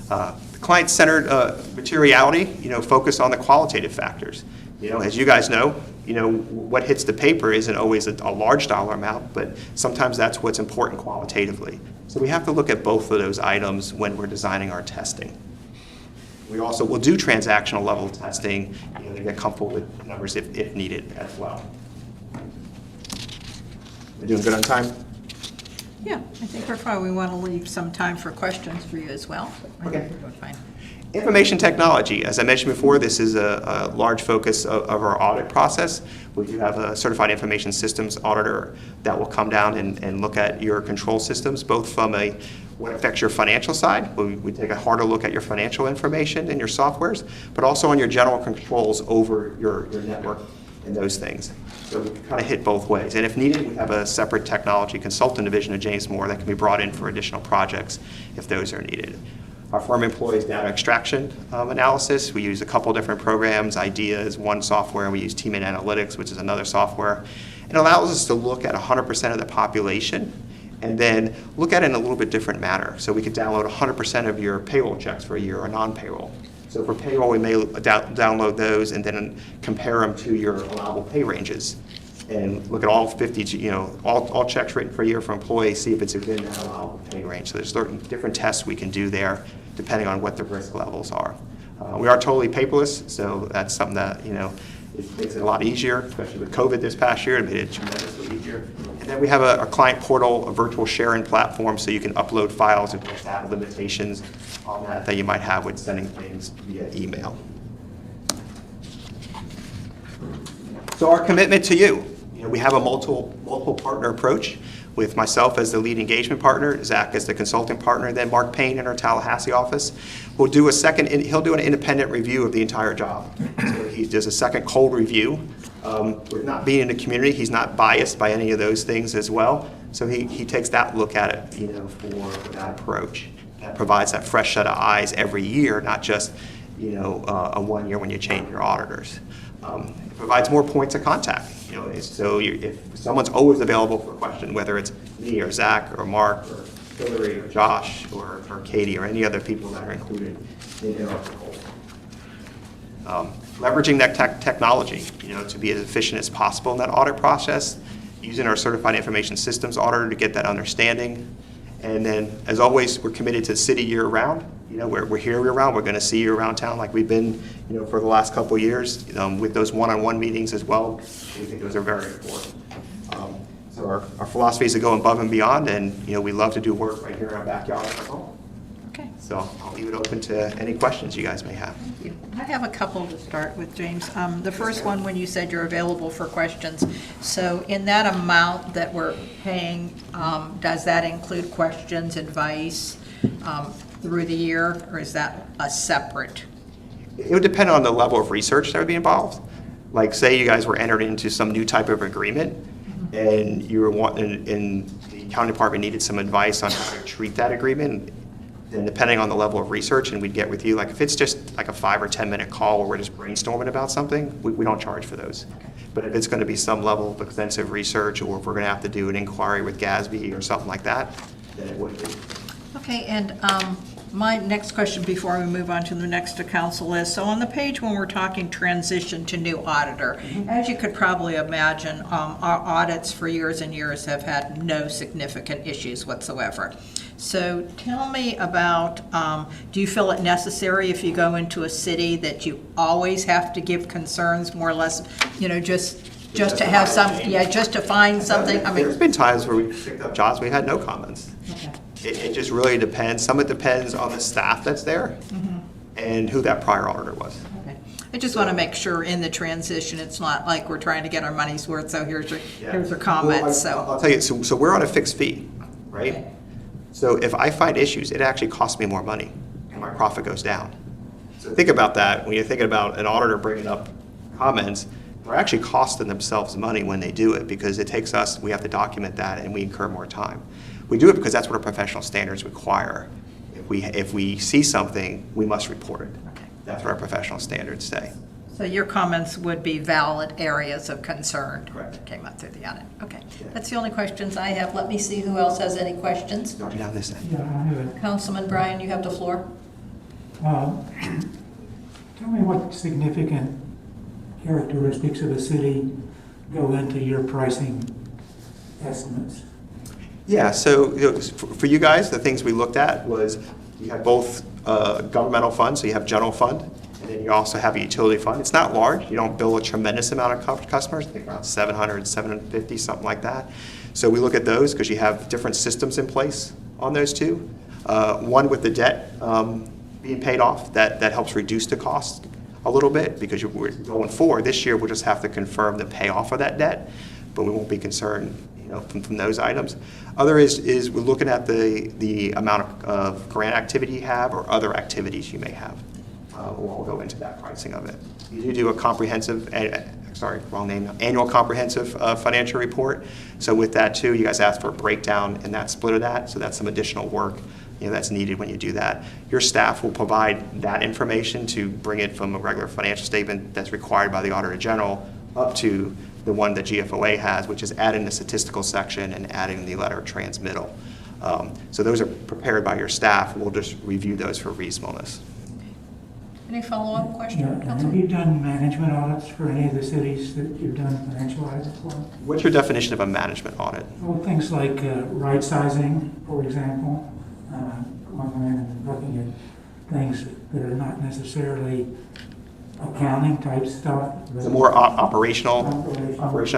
The client-centered materiality, focus on the qualitative factors. As you guys know, what hits the paper isn't always a large dollar amount, but sometimes that's what's important qualitatively. So we have to look at both of those items when we're designing our testing. We also will do transactional level testing, to get comfortable with numbers if needed as well. We're doing good on time? Yeah, I think we probably want to leave some time for questions for you as well. I think we're doing fine. Information technology, as I mentioned before, this is a large focus of our audit process. We do have a certified information systems auditor that will come down and look at your control systems, both from what affects your financial side. We take a harder look at your financial information and your softwares, but also on your general controls over your network and those things. So we kind of hit both ways. And if needed, we have a separate technology consultant division of James Moore that can be brought in for additional projects if those are needed. Our firm employs data extraction analysis. We use a couple different programs. IDEA is one software, and we use Team Analytics, which is another software. It allows us to look at 100% of the population and then look at it in a little bit different manner. So we could download 100% of your payroll checks for a year or non-payroll. So for payroll, we may download those and then compare them to your allowable pay ranges and look at all 50, all checks written for a year for employees, see if it's within that allowable pay range. So there's certain different tests we can do there depending on what the risk levels are. We are totally paperless, so that's something that, it makes it a lot easier, especially with COVID this past year. It made it tremendously easier. And then we have a client portal, a virtual sharing platform, so you can upload files and just add limitations on that you might have with sending things via email. So our commitment to you, we have a multiple partner approach with myself as the lead engagement partner, Zach as the consulting partner, and then Mark Payne in our Tallahassee office. He'll do an independent review of the entire job. So he does a second cold review. With not being in the community, he's not biased by any of those things as well. So he takes that look at it, for that approach. That provides that fresh set of eyes every year, not just, a 1 year when you change your auditors. It provides more points of contact. So if someone's always available for a question, whether it's me or Zach or Mark or Hillary or Josh or Katie or any other people that are included in our proposal. Leveraging that technology, to be as efficient as possible in that audit process, using our certified information systems auditor to get that understanding. And then, as always, we're committed to the city year-round. We're here year-round. We're going to see you around town like we've been, for the last couple of years, with those one-on-one meetings as well. We think those are very important. So our philosophy is to go above and beyond, and we love to do work right here in our backyard at home. Okay. So I'll leave it open to any questions you guys may have. I have a couple to start with, James. The first one, when you said you're available for questions, so in that amount that we're paying, does that include questions, advice through the year, or is that a separate? It would depend on the level of research that would be involved. Like, say you guys were entered into some new type of agreement, and you were and the accounting department needed some advice on how to treat that agreement. And depending on the level of research, and we'd get with you, like if it's just like a 5 or 10 minute call where we're just brainstorming about something, we don't charge for those. But if it's going to be some level of extensive research, or if we're going to have to do an inquiry with GASB or something like that, then it would be. Okay, and my next question before we move on to the next to council is, so on the page when we're talking transition to new auditor, as you could probably imagine, our audits for years and years have had no significant issues whatsoever. So tell me about, do you feel it necessary if you go into a city that you always have to give concerns more or less, just to have some, just to find something? I mean, there's been times where we picked up jobs, we had no comments. Okay. It just really depends. Some of it depends on the staff that's there. Mm-hmm. and who that prior auditor was. Okay. I just want to make sure in the transition, it's not like we're trying to get our money's worth, so here's your comments, Well, so. I'll tell you, so we're on a fixed fee, right? Okay. So if I find issues, it actually costs me more money, and my profit goes down. So think about that, when you're thinking about an auditor bringing up comments, they're actually costing themselves money when they do it, because it takes us, we have to document that, and we incur more time. We do it because that's what our professional standards require. If we see something, we must report it. Okay. That's what our professional standards say. So your comments would be valid areas of concern? Correct. That came up through the audit. Okay. That's the only questions I have. Let me see who else has any questions. Go down this end. Yeah, I have Councilman Bryan, you have the floor. Tell me what significant characteristics of a city go into your pricing estimates? Yeah, so for you guys, the things we looked at was you have both governmental funds, so you have general fund, and then you also have a utility fund. It's not large. You don't bill a tremendous amount of customers, I think around 700, 750, something like that. So we look at those because you have different systems in place on those two. One with the debt being paid off, that helps reduce the cost a little bit, because we're going forward. This year, we'll just have to confirm the payoff of that debt, but we won't be concerned from those items. Other is we're looking at the amount of grant activity you have or other activities you may have. We'll go into that pricing of it. You do a comprehensive, annual comprehensive financial report. So with that too, you guys asked for a breakdown in that split of that, so that's some additional work that's needed when you do that. Your staff will provide that information to bring it from a regular financial statement that's required by the Auditor General up to the one that GFOA has, which is adding the statistical section and adding the letter of transmittal. So those are prepared by your staff. We'll just review those for reasonableness. Any follow-up Yeah, question, and have Councilman? you done management audits for any of the cities that you've done financial audits for? What's your definition of a management audit? Well, things like right sizing, for example, going in and looking at things that are not necessarily accounting type stuff. The more operational.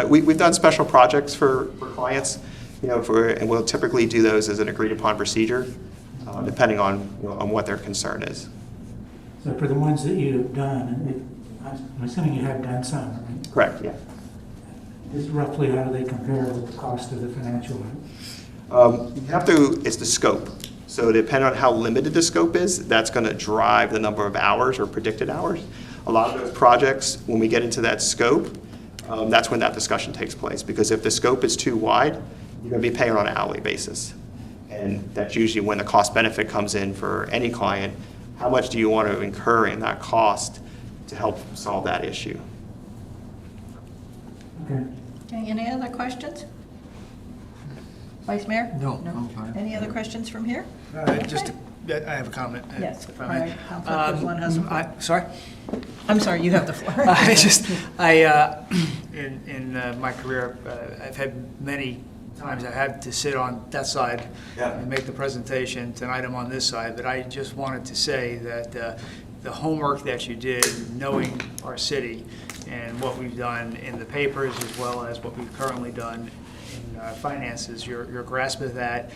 We've done special projects for clients, and we'll typically do those as an agreed upon procedure, depending on what their concern is. So for the ones that you've done, I'm assuming you have done some, right? Correct, yeah. Just roughly how do they compare with the cost of the financial aid? It's the scope. So depending on how limited the scope is, that's going to drive the number of hours or predicted hours. A lot of those projects, when we get into that scope, that's when that discussion takes place. Because if the scope is too wide, you're going to be paying on an hourly basis. And that's usually when the cost benefit comes in for any client. How much do you want to incur in that cost to help solve that issue? Okay. Okay, any other questions? Vice Mayor? No, I'm fine. Any other questions from here? I have a comment. Yes. if I All may. right, Councilman Guzman has a- Sorry? I'm sorry, you have the floor. In my career, I've had many times I had to sit on that side and make the presentation. Tonight I'm on this side, but I just wanted to say that the homework that you did, knowing our city and what we've done in the papers as well as what we've currently done in finances, your grasp of that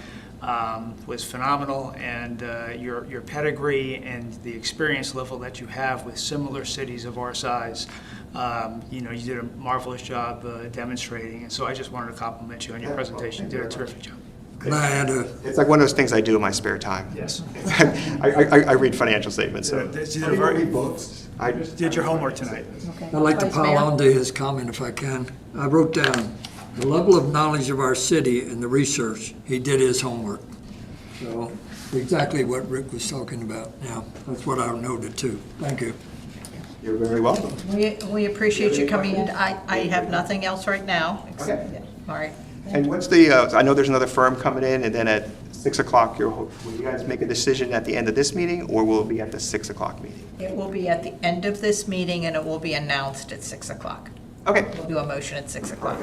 was phenomenal, and your pedigree and the experience level that you have with similar cities of our size, you did a marvelous job demonstrating, and so I just wanted to compliment you on your presentation. You did a terrific job. Can I add a, It's like one of those things I do in my spare time. Yes. I read financial statements. So. You did a very- I did your homework tonight. Okay. I'd like to Vice pile Mayor? on to his comment if I can. I wrote down the level of knowledge of our city and the research. He did his homework. So exactly what Rick was talking about. Yeah, that's what I noted too. Thank you. You're very welcome. We appreciate you coming in. I have nothing else right now. Okay. All right. And what's the, I know there's another firm coming in, and then at 6 o'clock, will you guys make a decision at the end of this meeting, or will it be at the 6 o'clock meeting? It will be at the end of this meeting, and it will be announced at 6 o'clock. Okay. We'll do a motion at 6 o'clock.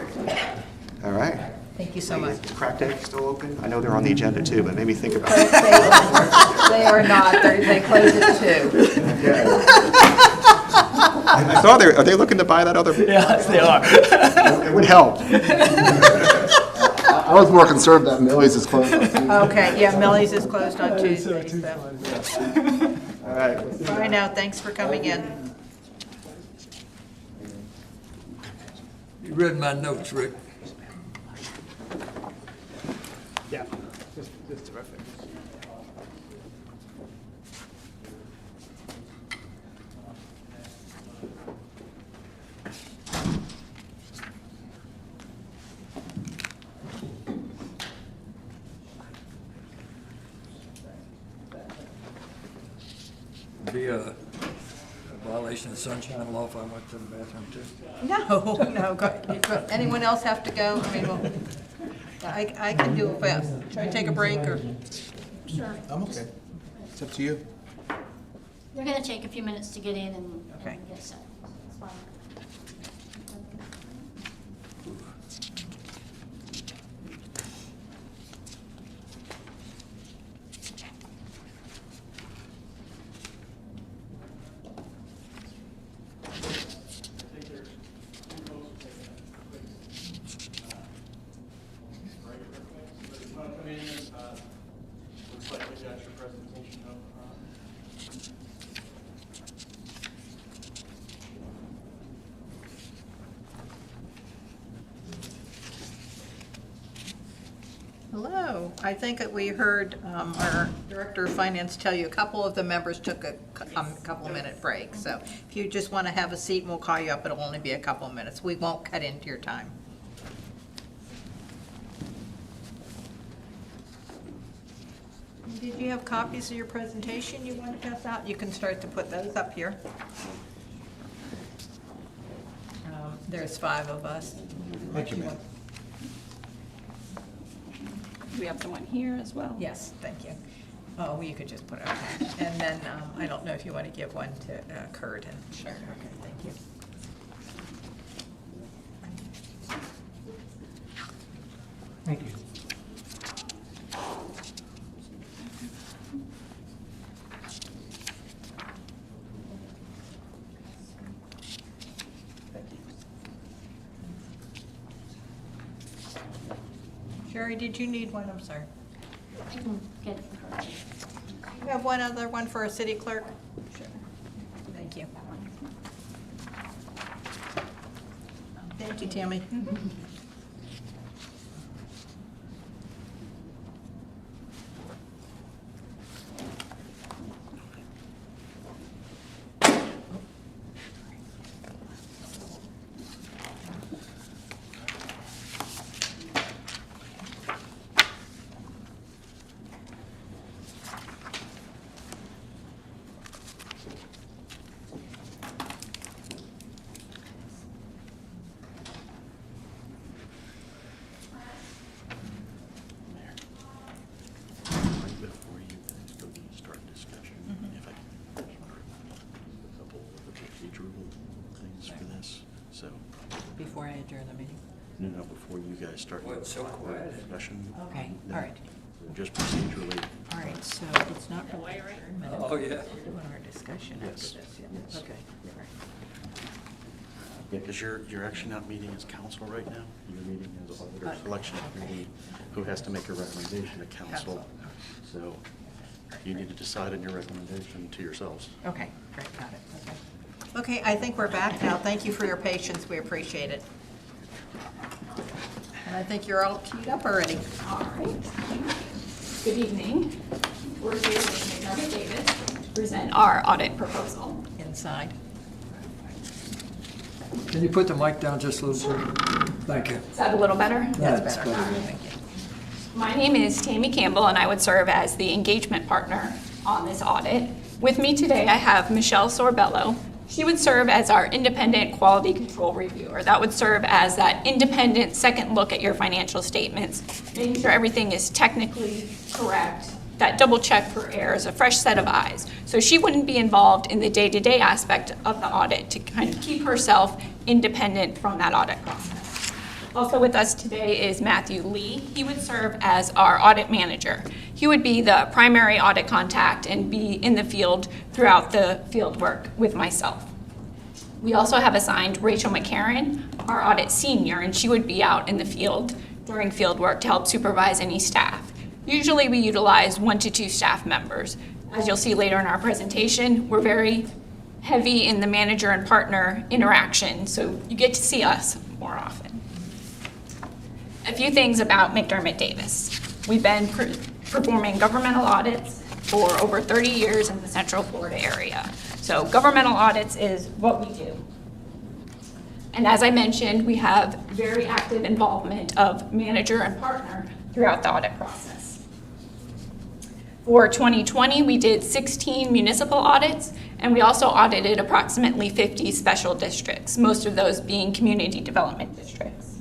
All right. Thank you so much. Is Crack Deck still open? I know they're on the agenda too, but maybe think about it. They are not. They close at 2. I saw are they looking to buy that other? Yes, they are. It would help. I was more concerned that Millie's is closed on Tuesday. Okay, yeah, Millie's is closed on Tuesday, so. All right. Bye now, thanks for coming in. You read my notes, Rick. Yeah, just terrific. Be a violation of sunshine law if I went to the bathroom too. No, anyone else have to go? I mean, well, I can do it fast. Should I take a break or? I'm okay. It's up to you. We're gonna take a few minutes to get in and Okay. get set. It's fine. Looks like we got your presentation up. Hello. I think that we heard our Director of Finance tell you a couple of the members took a couple-minute break. So if you just want to have a seat, and we'll call you up. It'll only be a couple of minutes. We won't cut into your time. Did you have copies of your presentation you want to pass out? You can start to put those up here. There's 5 of us. Thank you, ma'am. We have someone here as well. Yes, thank you. Oh, well, you could just put it up. And then, I don't know if you want to give one to Kurt and. Sure. Okay, thank you. Thank you. Sherry, did you need one? I'm sorry. I can get it for her. You have one other one for a city clerk? Sure. Thank you. Thank you, Tammy. Before you guys go to start discussion, if I can, a couple of the procedural things for this, so, Before I adjourn the meeting. no, before you guys start your What's so quiet? discussion. Okay, no, all right. Just procedurally, All right, so it's not really adjournment. Oh, yeah. We're doing our discussion after Yes. this, yeah. Yes. Okay. all right. yeah, because you're actually not meeting as council right now, you're meeting as auditor selection committee, who has to make a recommendation to council. So you need to decide on your recommendation to yourselves. Okay, great, got it, okay. Okay, I think we're back now. Thank you for your patience, we appreciate it. And I think you're all queued up already. All right. Good evening. We're here with McDermott Davis to present our audit proposal. Inside. Can you put the mic down just a little bit? Thank you. Is that a little better? That's better. Thank you. My name is Tammy Campbell, and I would serve as the engagement partner on this audit. With me today, I have Michelle Sorbello. She would serve as our independent quality control reviewer. That would serve as that independent second look at your financial statements, making sure everything is technically correct, that double check for errors, a fresh set of eyes. So she wouldn't be involved in the day-to-day aspect of the audit to kind of keep herself independent from that audit process. Also with us today is Matthew Lee. He would serve as our audit manager. He would be the primary audit contact and be in the field throughout the field work with myself. We also have assigned Rachel McCarran, our audit senior, and she would be out in the field during field work to help supervise any staff. Usually we utilize 1 to 2 staff members. As you'll see later in our presentation, we're very heavy in the manager and partner interaction, so you get to see us more often. A few things about McDermott Davis. We've been performing governmental audits for over 30 years in the Central Florida area. So governmental audits is what we do. And as I mentioned, we have very active involvement of manager and partner throughout the audit process. For 2020, we did 16 municipal audits, and we also audited approximately 50 special districts, most of those being community development districts.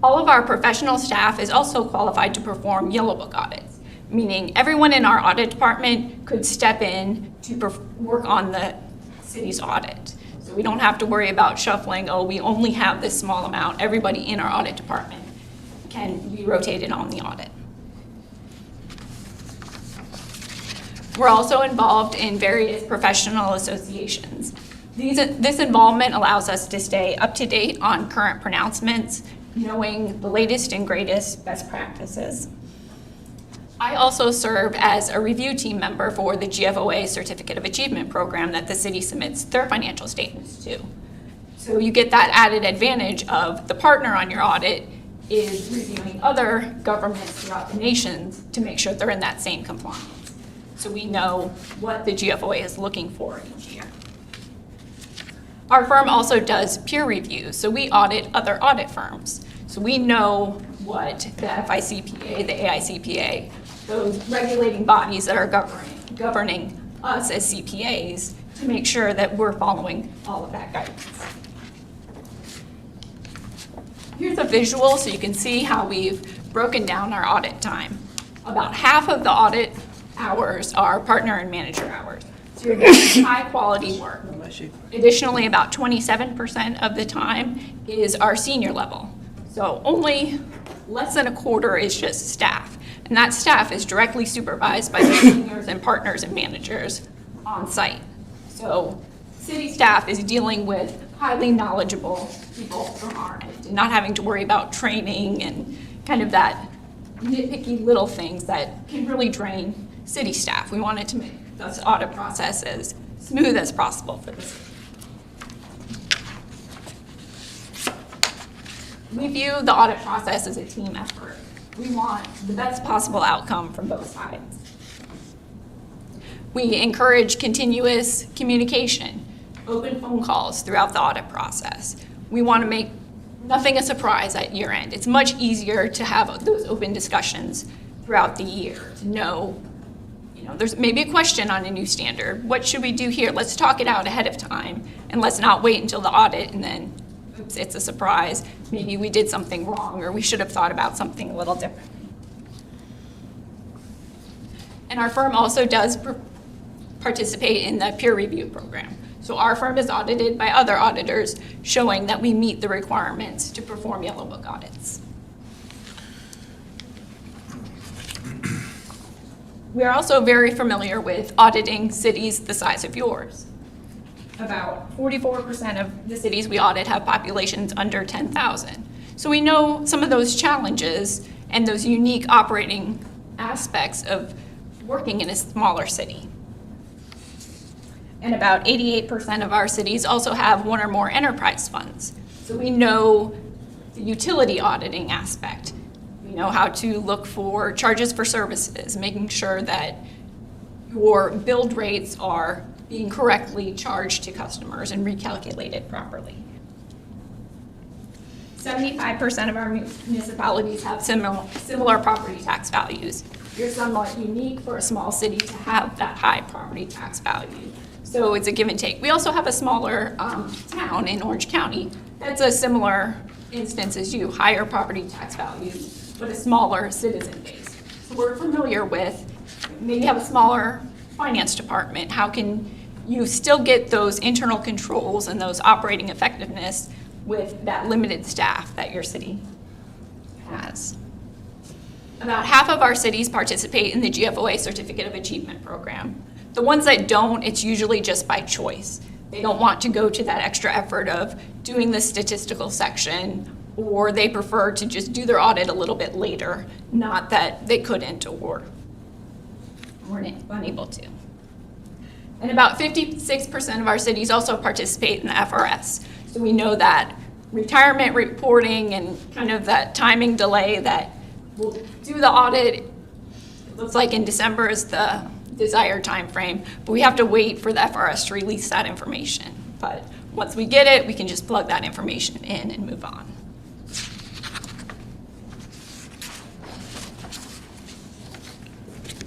All of our professional staff is also qualified to perform Yellow Book audits, meaning everyone in our audit department could step in to work on the city's audit. So we don't have to worry about shuffling, oh, we only have this small amount. Everybody in our audit department can be rotated on the audit. We're also involved in various professional associations. This involvement allows us to stay up to date on current pronouncements, knowing the latest and greatest best practices. I also serve as a review team member for the GFOA Certificate of Achievement program that the city submits their financial statements to. So you get that added advantage of the partner on your audit is reviewing other governments throughout the nations to make sure they're in that same compliance. So we know what the GFOA is looking for each year. Our firm also does peer review, so we audit other audit firms. So we know what the FICPA, the AICPA, those regulating bodies that are governing us as CPAs to make sure that we're following all of that guidance. Here's a visual so you can see how we've broken down our audit time. About half of the audit hours are partner and manager hours. So you're getting high quality work. Additionally, about 27% of the time is our senior level. So only less than a quarter is just staff. And that staff is directly supervised by the seniors and partners and managers on site. So city staff is dealing with highly knowledgeable people from our end and not having to worry about training and kind of that nitpicky little things that can really drain city staff. We wanted to make this audit process as smooth as possible for the city. We view the audit process as a team effort. We want the best possible outcome from both sides. We encourage continuous communication, open phone calls throughout the audit process. We want to make nothing a surprise at year end. It's much easier to have those open discussions throughout the year to know, there's maybe a question on a new standard. What should we do here? Let's talk it out ahead of time, and let's not wait until the audit and then, oops, it's a surprise. Maybe we did something wrong, or we should have thought about something a little different. And our firm also does participate in the peer review program. So our firm is audited by other auditors, showing that we meet the requirements to perform Yellow Book audits. We are also very familiar with auditing cities the size of yours. About 44% of the cities we audit have populations under 10,000. So we know some of those challenges and those unique operating aspects of working in a smaller city. And about 88% of our cities also have one or more enterprise funds. So we know the utility auditing aspect. We know how to look for charges for services, making sure that your billed rates are being correctly charged to customers and recalculated properly. 75% of our municipalities have similar property tax values. You're somewhat unique for a small city to have that high property tax value. So it's a give and take. We also have a smaller town in Orange County that's a similar instance as you, higher property tax value, but a smaller citizen base. So we're familiar with, maybe have a smaller finance department. How can you still get those internal controls and those operating effectiveness with that limited staff that your city has? About half of our cities participate in the GFOA Certificate of Achievement program. The ones that don't, it's usually just by choice. They don't want to go to that extra effort of doing the statistical section or they prefer to just do their audit a little bit later, not that they couldn't or weren't unable to. And about 56% of our cities also participate in the FRS. So we know that retirement reporting and kind of that timing delay that we'll do the audit, it looks like in December is the desired time frame, but we have to wait for the FRS to release that information. But once we get it, we can just plug that information in and move on.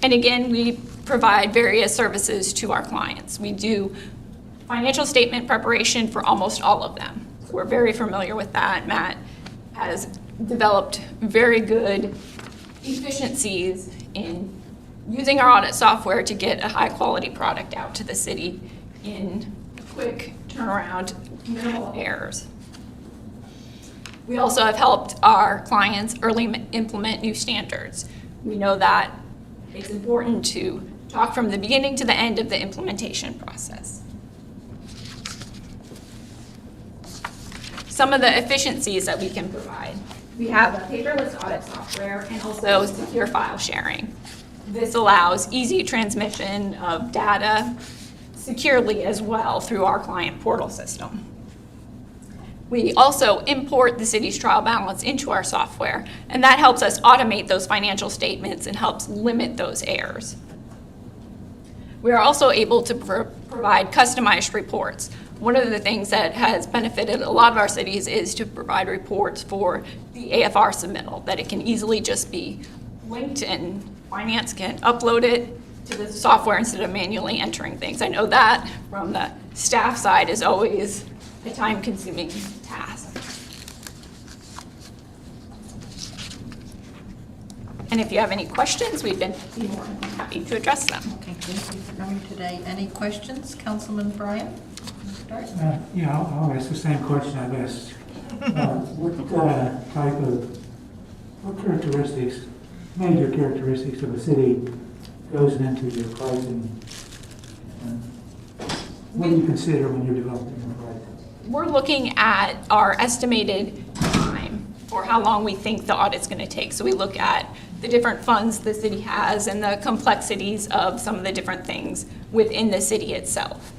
And again, we provide various services to our clients. We do financial statement preparation for almost all of them. So we're very familiar with that. Matt has developed very good efficiencies in using our audit software to get a high quality product out to the city in a quick turnaround, minimal errors. We also have helped our clients early implement new standards. We know that it's important to talk from the beginning to the end of the implementation process. Some of the efficiencies that we can provide. We have a paperless audit software and also secure file sharing. This allows easy transmission of data securely as well through our client portal system. We also import the city's trial balance into our software, and that helps us automate those financial statements and helps limit those errors. We are also able to provide customized reports. One of the things that has benefited a lot of our cities is to provide reports for the AFR submittal, that it can easily just be linked and finance can upload it to the software instead of manually entering things. I know that from the staff side is always a time-consuming task. And if you have any questions, we'd be more than happy to address them. Okay, thank you for coming today. Any questions, Councilman Bryan? Start. Yeah, I'll ask the same question I've asked. What characteristics, major characteristics of a city goes into your pricing? What do you consider when you're developing your pricing? We're looking at our estimated time or how long we think the audit's going to take. So we look at the different funds the city has and the complexities of some of the different things within the city itself.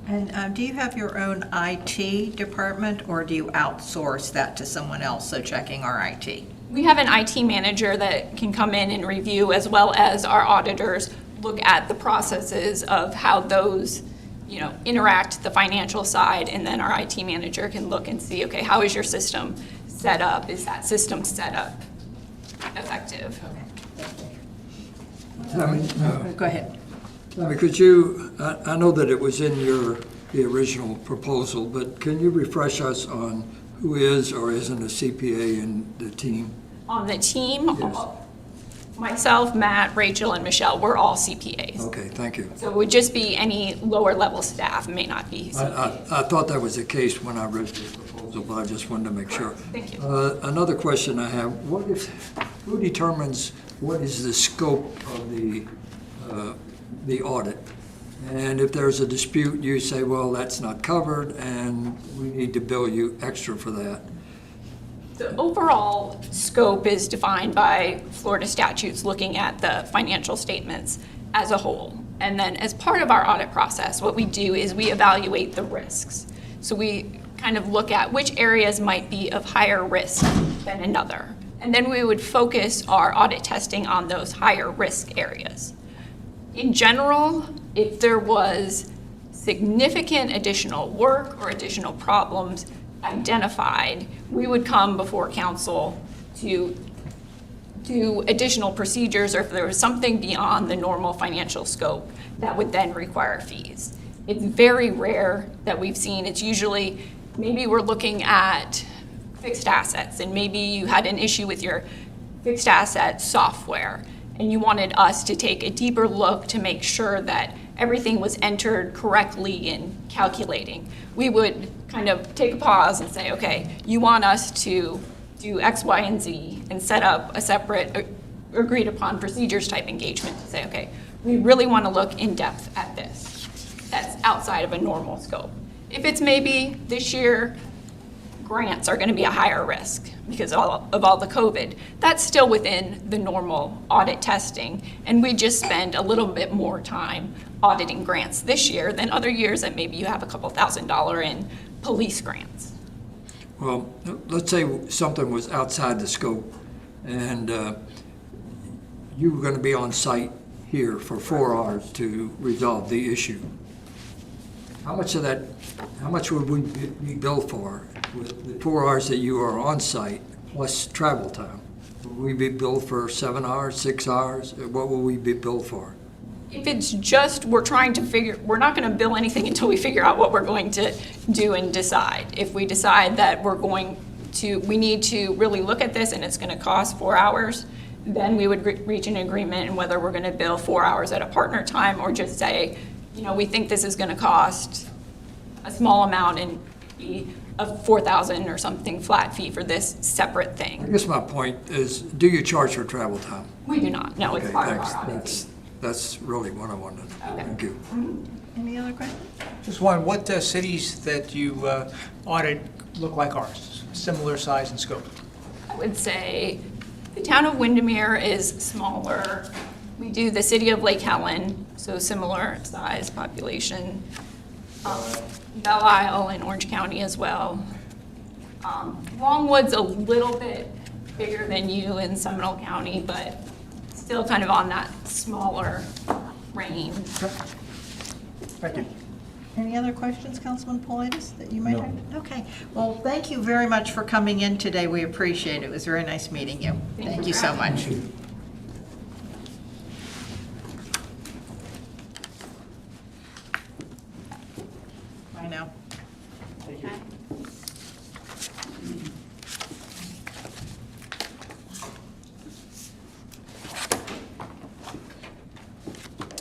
And do you have your own IT department, or do you outsource that to someone else, so checking our IT? We have an IT manager that can come in and review, as well as our auditors look at the processes of how those, interact the financial side, and then our IT manager can look and see, okay, how is your system set up? Is that system set up effective? Go ahead. Could you, I know that it was in the original proposal, but can you refresh us on who is or isn't a CPA in the team? On the team, Yes. Myself, Matt, Rachel, and Michelle, we're all CPAs. Okay, thank you. So it would just be any lower level staff may not be CPAs. I thought that was the case when I read the proposal, but I just wanted to make sure. Thank you. Another question I have, who determines what is the scope of the audit? And if there's a dispute, you say, well, that's not covered and we need to bill you extra for that. The overall scope is defined by Florida statutes looking at the financial statements as a whole. And then as part of our audit process, what we do is we evaluate the risks. So we kind of look at which areas might be of higher risk than another. And then we would focus our audit testing on those higher risk areas. In general, if there was significant additional work or additional problems identified, we would come before council to do additional procedures, or if there was something beyond the normal financial scope that would then require fees. It's very rare that we've seen. It's usually maybe we're looking at fixed assets, and maybe you had an issue with your fixed asset software, and you wanted us to take a deeper look to make sure that everything was entered correctly in calculating. We would kind of take a pause and say, okay, you want us to do X, Y, and Z, and set up a separate agreed upon procedures type engagement to say, okay, we really want to look in depth at this. That's outside of a normal scope. If it's maybe this year, grants are going to be a higher risk because of all the COVID, that's still within the normal audit testing. And we just spend a little bit more time auditing grants this year than other years that maybe you have a couple $1,000 in police grants. Well, let's say something was outside the scope, and you were going to be on site here for 4 hours to resolve the issue. How much would we be billed for with the 4 hours that you are on site plus travel time? Would we be billed for 7 hours, 6 hours? What will we be billed for? If it's just, we're not going to bill anything until we figure out what we're going to do and decide. If we decide that we need to really look at this and it's going to cost 4 hours, then we would reach an agreement on whether we're going to bill 4 hours at a partner time or just say, we think this is going to cost a small amount and be a $4,000 or something flat fee for this separate I thing. guess my point is, do you charge for travel time? We do not. No, it's Okay, part of thanks. our audit fee. That's really what I wanted. Thank you. Any other questions? Just one, what cities that you audit look like ours? Similar size and scope? I would say the town of Windermere is smaller. We do the city of Lake Helen, so similar size population. Belle Isle in Orange County as well. Longwood's a little bit bigger than you in Seminole County, but still kind of on that smaller range. Thank you. Any other questions, Councilman Paulides, that you might have? Okay. Well, thank you very much for coming in today. We appreciate it. It was very nice meeting you. Thank you so much. Bye now.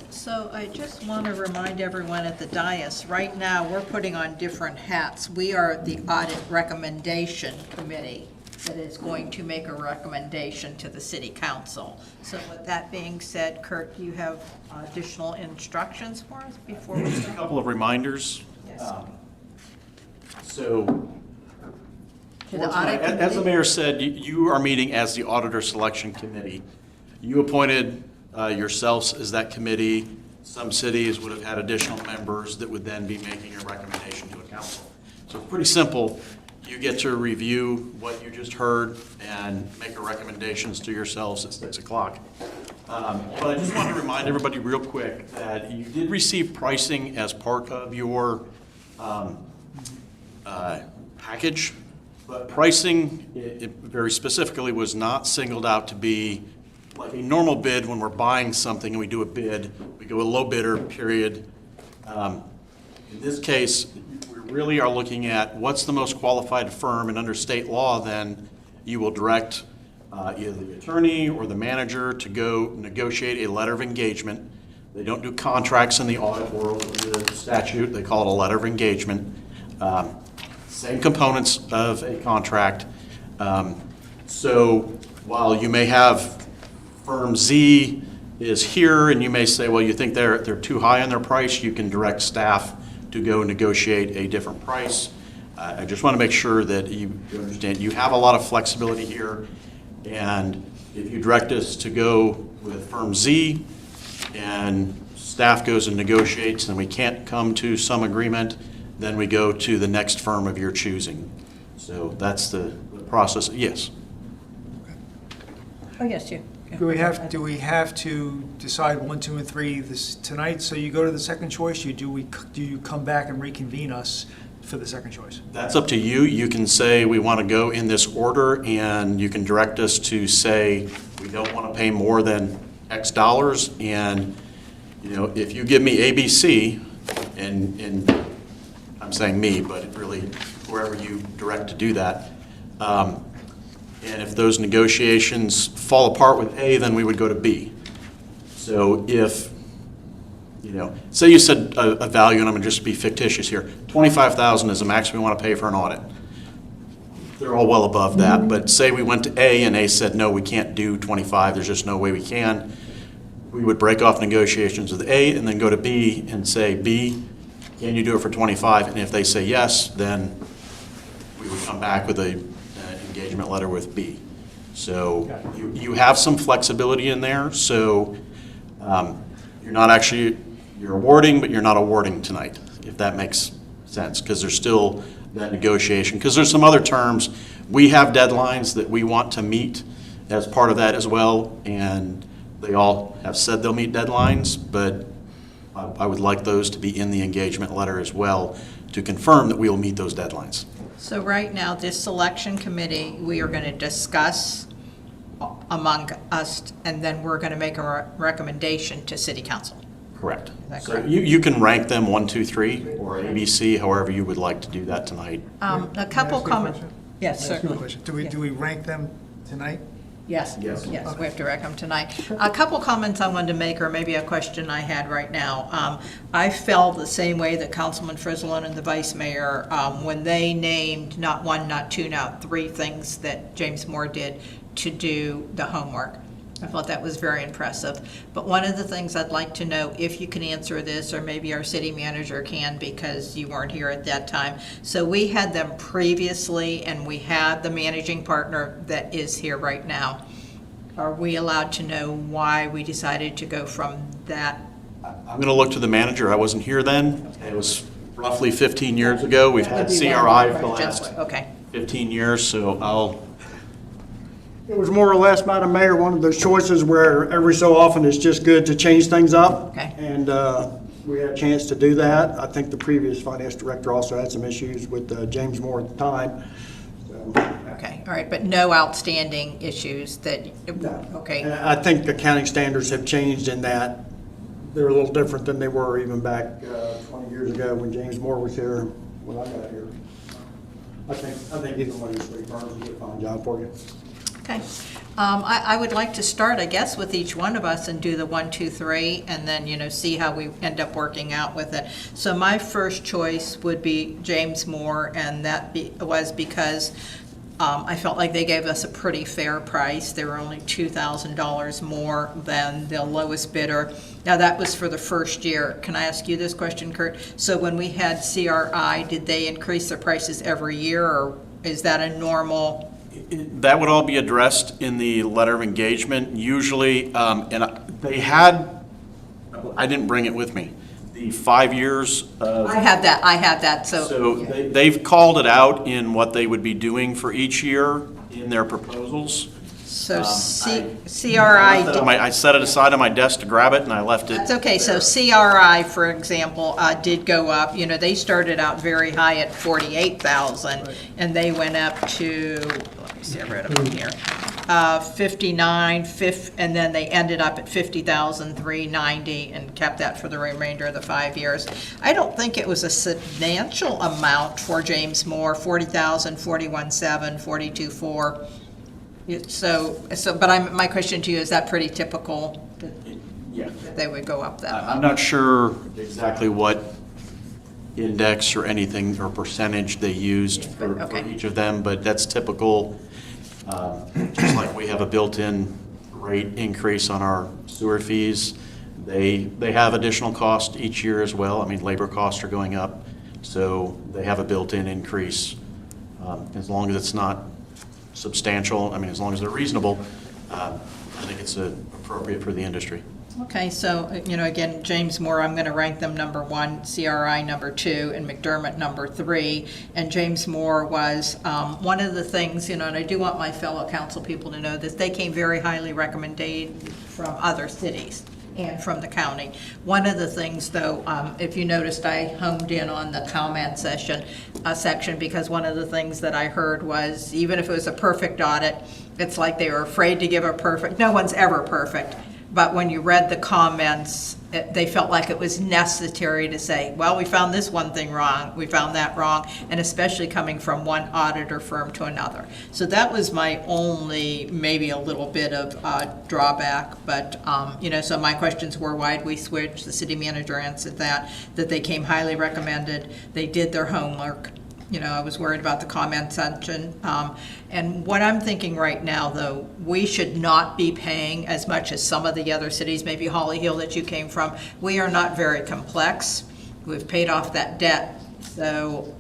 So I just want to remind everyone at the dais, right now, we're putting on different hats. We are the Audit Recommendation Committee that is going to make a recommendation to the City Council. So with that being said, Kurt, do you have additional instructions for us before we Just a start? couple of reminders. Yes. So, To the Audit as the Committee? mayor said, you are meeting as the Auditor Selection Committee. You appointed yourselves as that committee. Some cities would have had additional members that would then be making a recommendation to a council. So it's pretty simple. You get to review what you just heard and make recommendations to yourselves at 6 o'clock. But I just want to remind everybody real quick that you did receive pricing as part of your package, but pricing, it very specifically, was not singled out to be like a normal bid. When we're buying something and we do a bid, we go a low bidder, period. In this case, we really are looking at what's the most qualified firm, and under state law, then you will direct either the attorney or the manager to go negotiate a letter of engagement. They don't do contracts in the audit world, the statute, they call it a letter of engagement. Same components of a contract. So while you may have firm Z is here, and you may say, well, you think they're too high on their price, you can direct staff to go negotiate a different price. I just want to make sure that you understand you have a lot of flexibility here, and if you direct us to go with firm Z and staff goes and negotiates and we can't come to some agreement, then we go to the next firm of your choosing. So that's the process. Yes. Oh, yes, you. Do we have to decide 1, 2, and 3 tonight, so you go to the second choice? Do you come back and reconvene us for the second choice? That's up to you. You can say we want to go in this order, and you can direct us to say we don't want to pay more than X dollars. And if you give me ABC, and I'm saying me, but really wherever you direct to do that. And if those negotiations fall apart with A, then we would go to B. So if, say you said a value, and I'm going to just be fictitious here, $25,000 is the max we want to pay for an audit. They're all well above that, but say we went to A and A said, no, we can't do 25, there's just no way we can. We would break off negotiations with A and then go to B and say, B, can you do it for 25? And if they say yes, then we would come back with an engagement letter with B. So you have some flexibility in there, so you're awarding, but you're not awarding tonight, if that makes sense, because there's still that negotiation, because there's some other terms. We have deadlines that we want to meet as part of that as well, and they all have said they'll meet deadlines, but I would like those to be in the engagement letter as well to confirm that we will meet those deadlines. So right now, this selection committee, we are going to discuss among us, and then we're going to make a recommendation to city council. Correct. that So correct? you can rank them 1, 2, 3, or ABC, however you would like to do that tonight. A couple comments. Yes, Can I ask you a certainly. question? Do we rank them tonight? Yes, Yes. yes, we have to rank them tonight. A couple comments I wanted to make, or maybe a question I had right now. I felt the same way that Councilman Frizzlin and the Vice Mayor, when they named not one, not two, not three things that James Moore did to do the homework. I thought that was very impressive. But one of the things I'd like to know, if you can answer this, or maybe our city manager can because you weren't here at that time. So we had them previously, and we had the managing partner that is here right now. Are we allowed to know why we decided to go from that? I'm going to look to the manager. I wasn't here then. It was roughly 15 years ago. We've had CRI for the last Okay. 15 years, so I'll It was more or less, Madam Mayor, one of those choices where every so often it's just good to change things up. Okay. And we had a chance to do that. I think the previous finance director also had some issues with James Moore at the time. So, Okay, all right, but no outstanding issues that, okay. and I think accounting standards have changed in that they're a little different than they were even back 20 years ago when James Moore was here, when I got here. I think either one of these three firms will do a fine job for you. Okay. I would like to start, I guess, with each one of us and do the 1, 2, 3, and then, see how we end up working out with it. So my first choice would be James Moore, and that was because I felt like they gave us a pretty fair price. They were only $2,000 more than the lowest bidder. Now, that was for the first year. Can I ask you this question, Kurt? So when we had CRI, did they increase their prices every year, or is that a normal? That would all be addressed in the letter of engagement, usually, and they had, I didn't bring it with me, the 5 years of. I have that, So they've called it out in what they would be doing for each year in their proposals. So CRI, I set it aside on my desk to grab it, and I left it. that's okay, so there. CRI, for example, did go up, they started out very high at 48,000, and they went up to, let me see, I wrote it on here, 59, and then they ended up at 50,390 and kept that for the remainder of the 5 years. I don't think it was a substantial amount for James Moore, 40,000, 41,700, 42,400. But my question to you, is that pretty typical Yeah. that they would go up that much? I'm not sure exactly what index or anything or percentage they used for each of them, but that's typical. Just like we have a built-in rate increase on our sewer fees, they have additional cost each year as well. I mean, labor costs are going up, so they have a built-in increase. As long as it's not substantial, as long as they're reasonable, I think it's appropriate for the industry. Okay, so, again, James Moore, I'm going to rank them number 1, CRI number 2, and McDermott number 3. And James Moore was one of the things, and I do want my fellow council people to know that they came very highly recommended from other cities and from the county. One of the things, though, if you noticed, I homed in on the comment section because one of the things that I heard was, even if it was a perfect audit, it's like they were afraid to give a perfect, no one's ever perfect. But when you read the comments, they felt like it was necessary to say, well, we found this one thing wrong, we found that wrong, and especially coming from one auditor firm to another. So that was my only, maybe a little bit of drawback, but, so my questions were, why'd we switch? The city manager answered that they came highly recommended, they did their homework. I was worried about the comment section. And what I'm thinking right now, though, we should not be paying as much as some of the other cities, maybe Holly Hill that you came from. We are not very complex. We've paid off that debt. So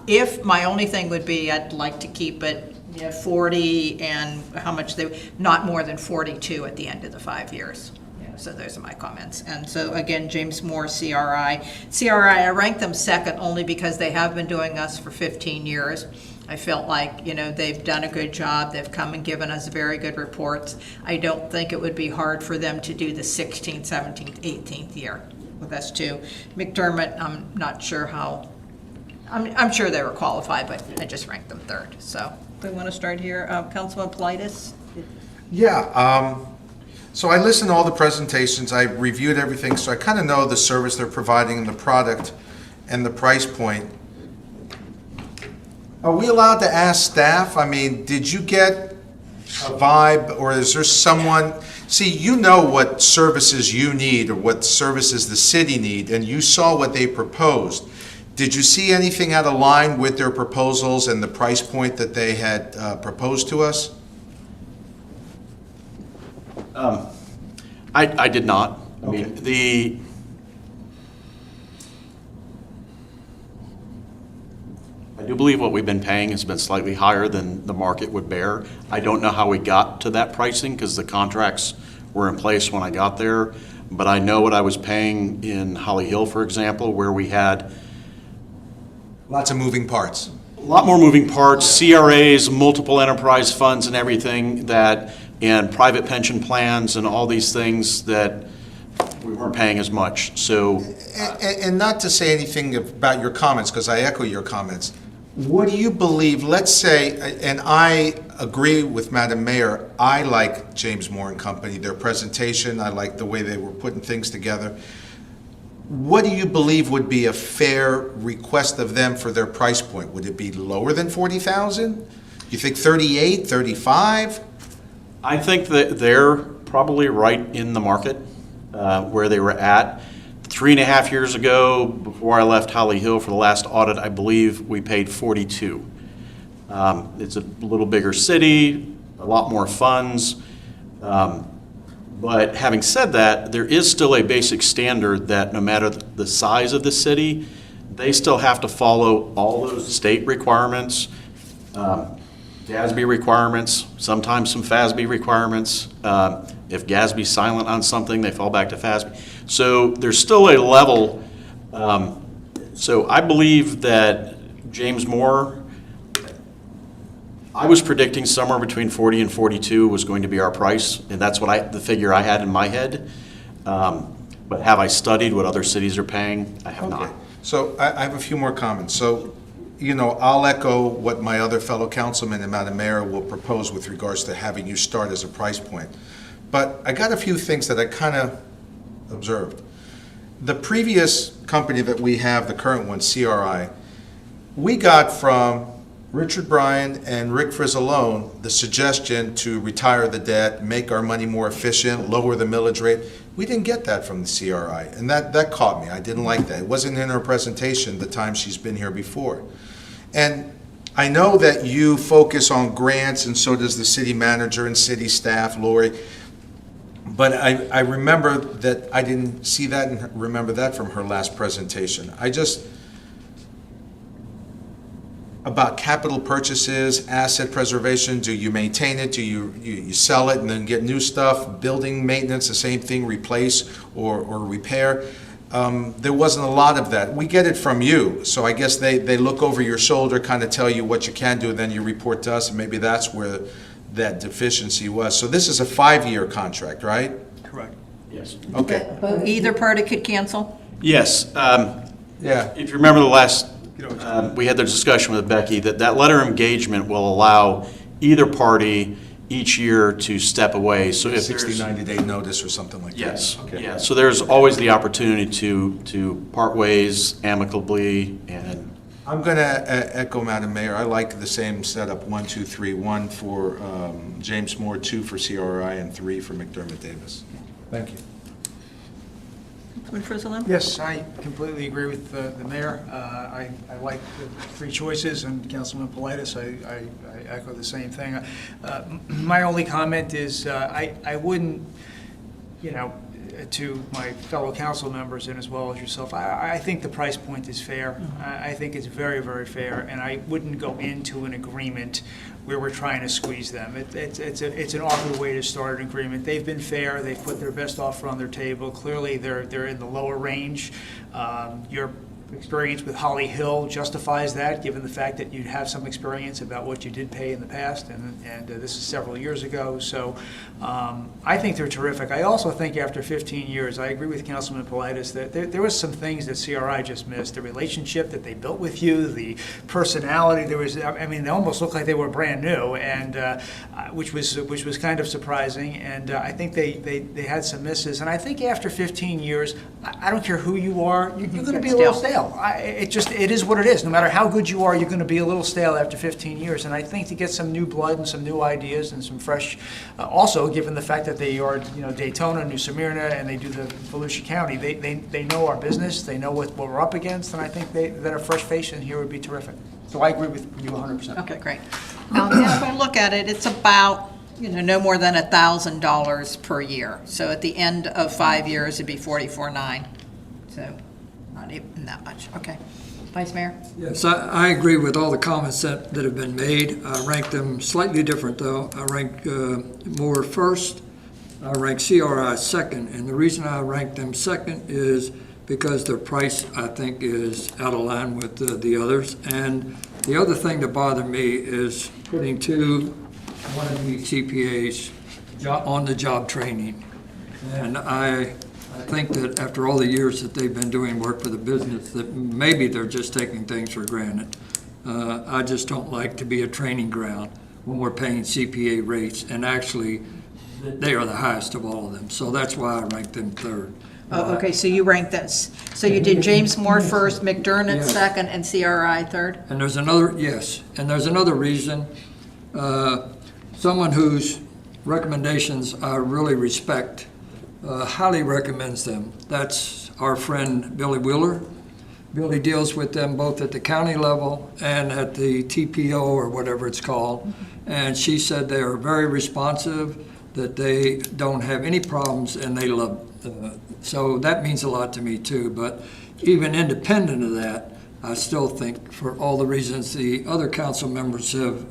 if, my only thing would be, I'd like to keep it 40 and how much not more than 42 at the end of the 5 years. So those are my comments. And so again, James Moore, CRI. CRI, I rank them second only because they have been doing us for 15 years. I felt like, they've done a good job. They've come and given us very good reports. I don't think it would be hard for them to do the 16th, 17th, 18th year with us too. McDermott, I'm not sure how, I'm sure they were qualified, but I just ranked them third. So we want to start here. Councilman Politis? Yeah, so I listened to all the presentations, I reviewed everything, so I kind of know the service they're providing and the product and the price point. Are we allowed to ask staff? I mean, did you get a vibe, or is there someone, see, you know what services you need or what services the city need, and you saw what they proposed. Did you see anything out of line with their proposals and the price point that they had proposed to us? I did not. I Okay. mean, I do believe what we've been paying has been slightly higher than the market would bear. I don't know how we got to that pricing because the contracts were in place when I got there, but I know what I was paying in Holly Hill, for example, where we had Lots of moving parts. a lot more moving parts, CRAs, multiple enterprise funds and everything and private pension plans and all these things that we weren't paying as much, so. And not to say anything about your comments, because I echo your comments. What do you believe, let's say, and I agree with Madam Mayor, I like James Moore and Company, their presentation, I like the way they were putting things together. What do you believe would be a fair request of them for their price point? Would it be lower than 40,000? You think 38, 35? I think that they're probably right in the market where they were at. 3.5 years ago, before I left Holly Hill for the last audit, I believe we paid 42. It's a little bigger city, a lot more funds. But having said that, there is still a basic standard that no matter the size of the city, they still have to follow all those state requirements, GASB requirements, sometimes some FASB requirements. If GASB's silent on something, they fall back to FASB. So there's still a level. So I believe that James Moore, I was predicting somewhere between 40 and 42 was going to be our price, and that's the figure I had in my head. But have I studied what other cities are paying? I have not. So I have a few more comments. So, I'll echo what my other fellow councilman and Madam Mayor will propose with regards to having you start as a price point. But I got a few things that I kind of observed. The previous company that we have, the current one, CRI, we got from Richard Bryan and Rick Frizzalone the suggestion to retire the debt, make our money more efficient, lower the millage rate. We didn't get that from the CRI, and that caught me. I didn't like that. It wasn't in her presentation the time she's been here before. And I know that you focus on grants, and so does the city manager and city staff, Lori. But I remember that I didn't see that and remember that from her last presentation. About capital purchases, asset preservation, do you maintain it, do you sell it and then get new stuff, building maintenance, the same thing, replace or repair? There wasn't a lot of that. We get it from you, so I guess they look over your shoulder, kind of tell you what you can do, and then you report to us, and maybe that's where that deficiency was. So this is a 5-year contract, right? Correct. Yes. Okay. Either party could cancel? Yes. Yeah. If you remember the last, we had the discussion with Becky, that letter of engagement will allow either party each year to step away. So if 60, 90-day notice or something like that? Yes. Okay. Yeah. So there's always the opportunity to part ways amicably. And I'm going to echo Madam Mayor. I like the same setup, 1, 2, 3, 1 for James Moore, 2 for CRI, and 3 for McDermott Davis. Thank you. Councilman Frizzalone? Yes, I completely agree with the mayor. I like the 3 choices, and Councilman Politis, I echo the same thing. My only comment is I wouldn't, to my fellow council members and as well as yourself, I think the price point is fair. I think it's very, very fair, and I wouldn't go into an agreement where we're trying to squeeze them. It's an awkward way to start an agreement. They've been fair. They've put their best offer on their table. Clearly, they're in the lower range. Your experience with Holly Hill justifies that, given the fact that you have some experience about what you did pay in the past, and this is several years ago. So I think they're terrific. I also think after 15 years, I agree with Councilman Politis that there was some things that CRI just missed. The relationship that they built with you, the personality. They almost looked like they were brand new, and which was kind of surprising. And I think they had some misses. And I think after 15 years, I don't care who you are, you're going to be a little stale. It is what it is. No matter how good you are, you're going to be a little stale after 15 years. And I think to get some new blood and some new ideas and some fresh, also given the fact that they are, Daytona, New Smyrna, and they do the Volusia County, they know our business, they know what we're up against, and I think that a fresh face in here would be terrific. So I agree with you 100%. Okay, great. Now, if I look at it, it's about, no more than $1,000 per year. So at the end of 5 years, it'd be $44,900. So not even that much. Okay. Vice Mayor? Yes, I agree with all the comments that have been made. I rank them slightly different, though. I rank Moore first. I rank CRI second. And the reason I rank them second is because their price, I think, is out of line with the others. And the other thing that bothered me is putting two wannabe CPAs on the job training. And I think that after all the years that they've been doing work for the business, that maybe they're just taking things for granted. I just don't like to be a training ground when we're paying CPA rates, and actually, they are the highest of all of them. So that's why I rank them third. Oh, okay, so you ranked this. So you did James Moore first, McDermott Yes. second, and CRI third? And there's another reason. Someone whose recommendations I really respect highly recommends them. That's our friend Billy Wheeler. Billy deals with them both at the county level and at the TPO or whatever it's called. And she said they are very responsive, that they don't have any problems, and they love so that means a lot to me too. But even independent of that, I still think, for all the reasons the other council members have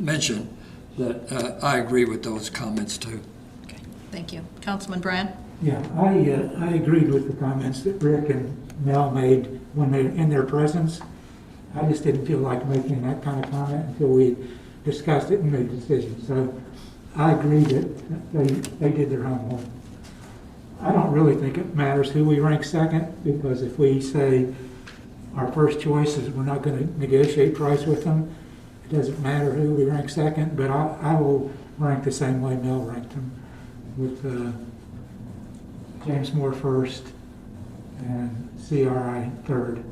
mentioned, that I agree with those comments too. Okay, thank you. Councilman Brand? Yeah, I agreed with the comments that Rick and Mel made when they were in their presence. I just didn't feel like making that kind of comment until we discussed it and made decisions. So I agree that they did their homework. I don't really think it matters who we rank second, because if we say our first choice is we're not going to negotiate price with them, it doesn't matter who we rank second. But I will rank the same way Mel ranked them, with James Moore first and CRI third.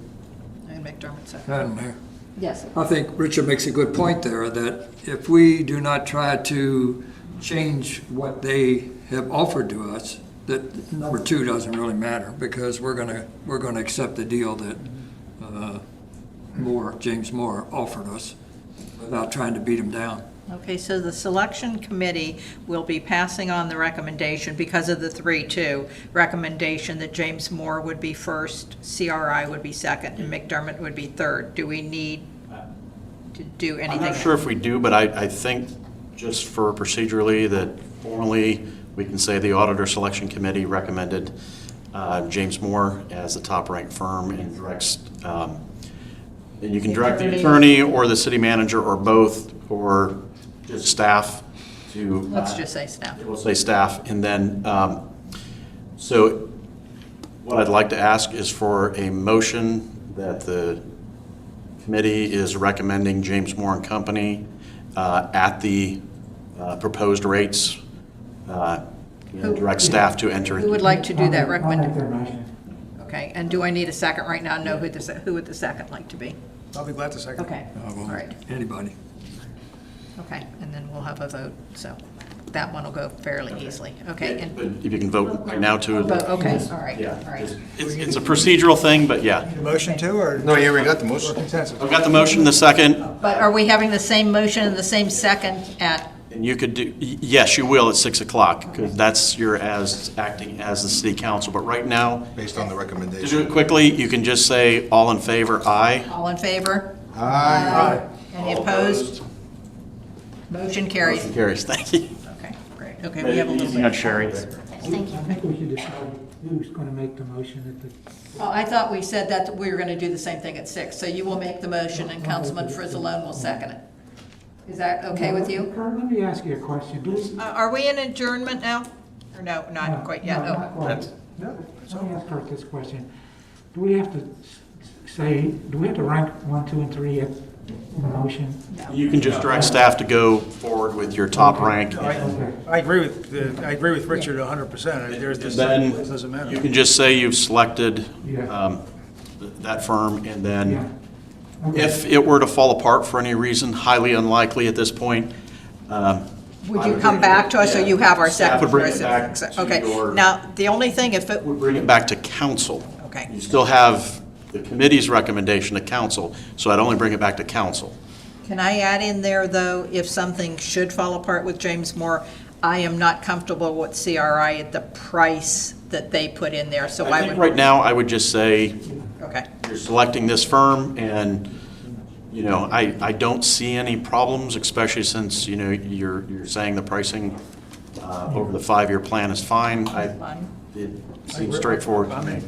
And McDermott second. Madam Mayor. Yes. I think Richard makes a good point there, that if we do not try to change what they have offered to us, that number two doesn't really matter, because we're gonna accept the deal that James Moore offered us, without trying to beat him down. Okay, so the selection committee will be passing on the recommendation, because of the 3-2, recommendation that James Moore would be first, CRI would be second, and McDermott would be third. Do we need to do anything? I'm not sure if we do, but I think just for procedurally that formally, we can say the Auditor Selection Committee recommended James Moore as the top-ranked firm, and directs, and you can direct the attorney or the city manager or both, or just staff to. Let's just say staff. We'll say staff, and then, so what I'd like to ask is for a motion that the committee is recommending James Moore and Company at the proposed rates. Direct staff to enter. Who would like to do that I'll make recommendation? their motion. Okay, and do I need a second right now? Know who would the second like to be? I'll be glad to second. Okay, all right. Anybody. Okay, and then we'll have a vote, so that one will go fairly easily. Okay, and, But if you can vote right now too. okay, all right, Yeah. all right. It's a procedural thing, but yeah. Motion to, or? No, yeah, we got the Or motion. consensus? I've got the motion, the second. But are we having the same motion and the same second at And you could do, yes, you will at 6 o'clock, because that's your acting as the city council. But right now, Based on the to do recommendation. it quickly, you can just say, all in favor, aye. All in favor? Aye. Any opposed? Motion carries. Motion carries, thank you. Okay, great. Okay, we have a little bit. Not Sherry. Thank you. I think we should decide who's going to make the motion at the. Oh, I thought we said that we were going to do the same thing at 6, so you will make the motion and Councilman Frizzalone will second it. Is that okay with you? Kurt, let me ask you a question. Are we in adjournment now? Or no, not quite yet? No, not Oh. quite. Let me ask Kurt this question. Do we have to do we have to rank 1, 2, and 3 in the motion? You can just direct staff to go forward with your top rank. I agree with Richard 100%. There's this, Then it doesn't matter. you can just say you've selected Yeah. that firm, and then Yeah. Okay. if it were to fall apart for any reason, highly unlikely at this point, Would you come back to us, or you have our Staff second? would bring it back to Okay, your- now, the only thing, if it, would bring it back to council. okay, You still have the committee's recommendation to council, so I'd only bring it back to council. can I add in there, though, if something should fall apart with James Moore, I am not comfortable with CRI at the price that they put in there, so I I think would. right now, I would just say, Okay, you're selecting this firm, and, you know, I don't see any problems, especially since, you know, you're saying the pricing over the 5-year plan is fine. It seems straightforward to me.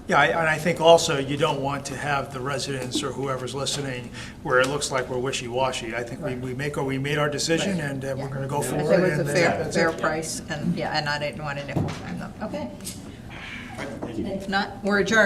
Yeah, and I think also you don't want to have the residents or whoever's listening where it looks like we're wishy-washy. I think we made our decision and we're going to go I forward. think it was a and fair that's it. price, and, yeah, and I didn't want to nickel. Okay. If not, we're adjourned.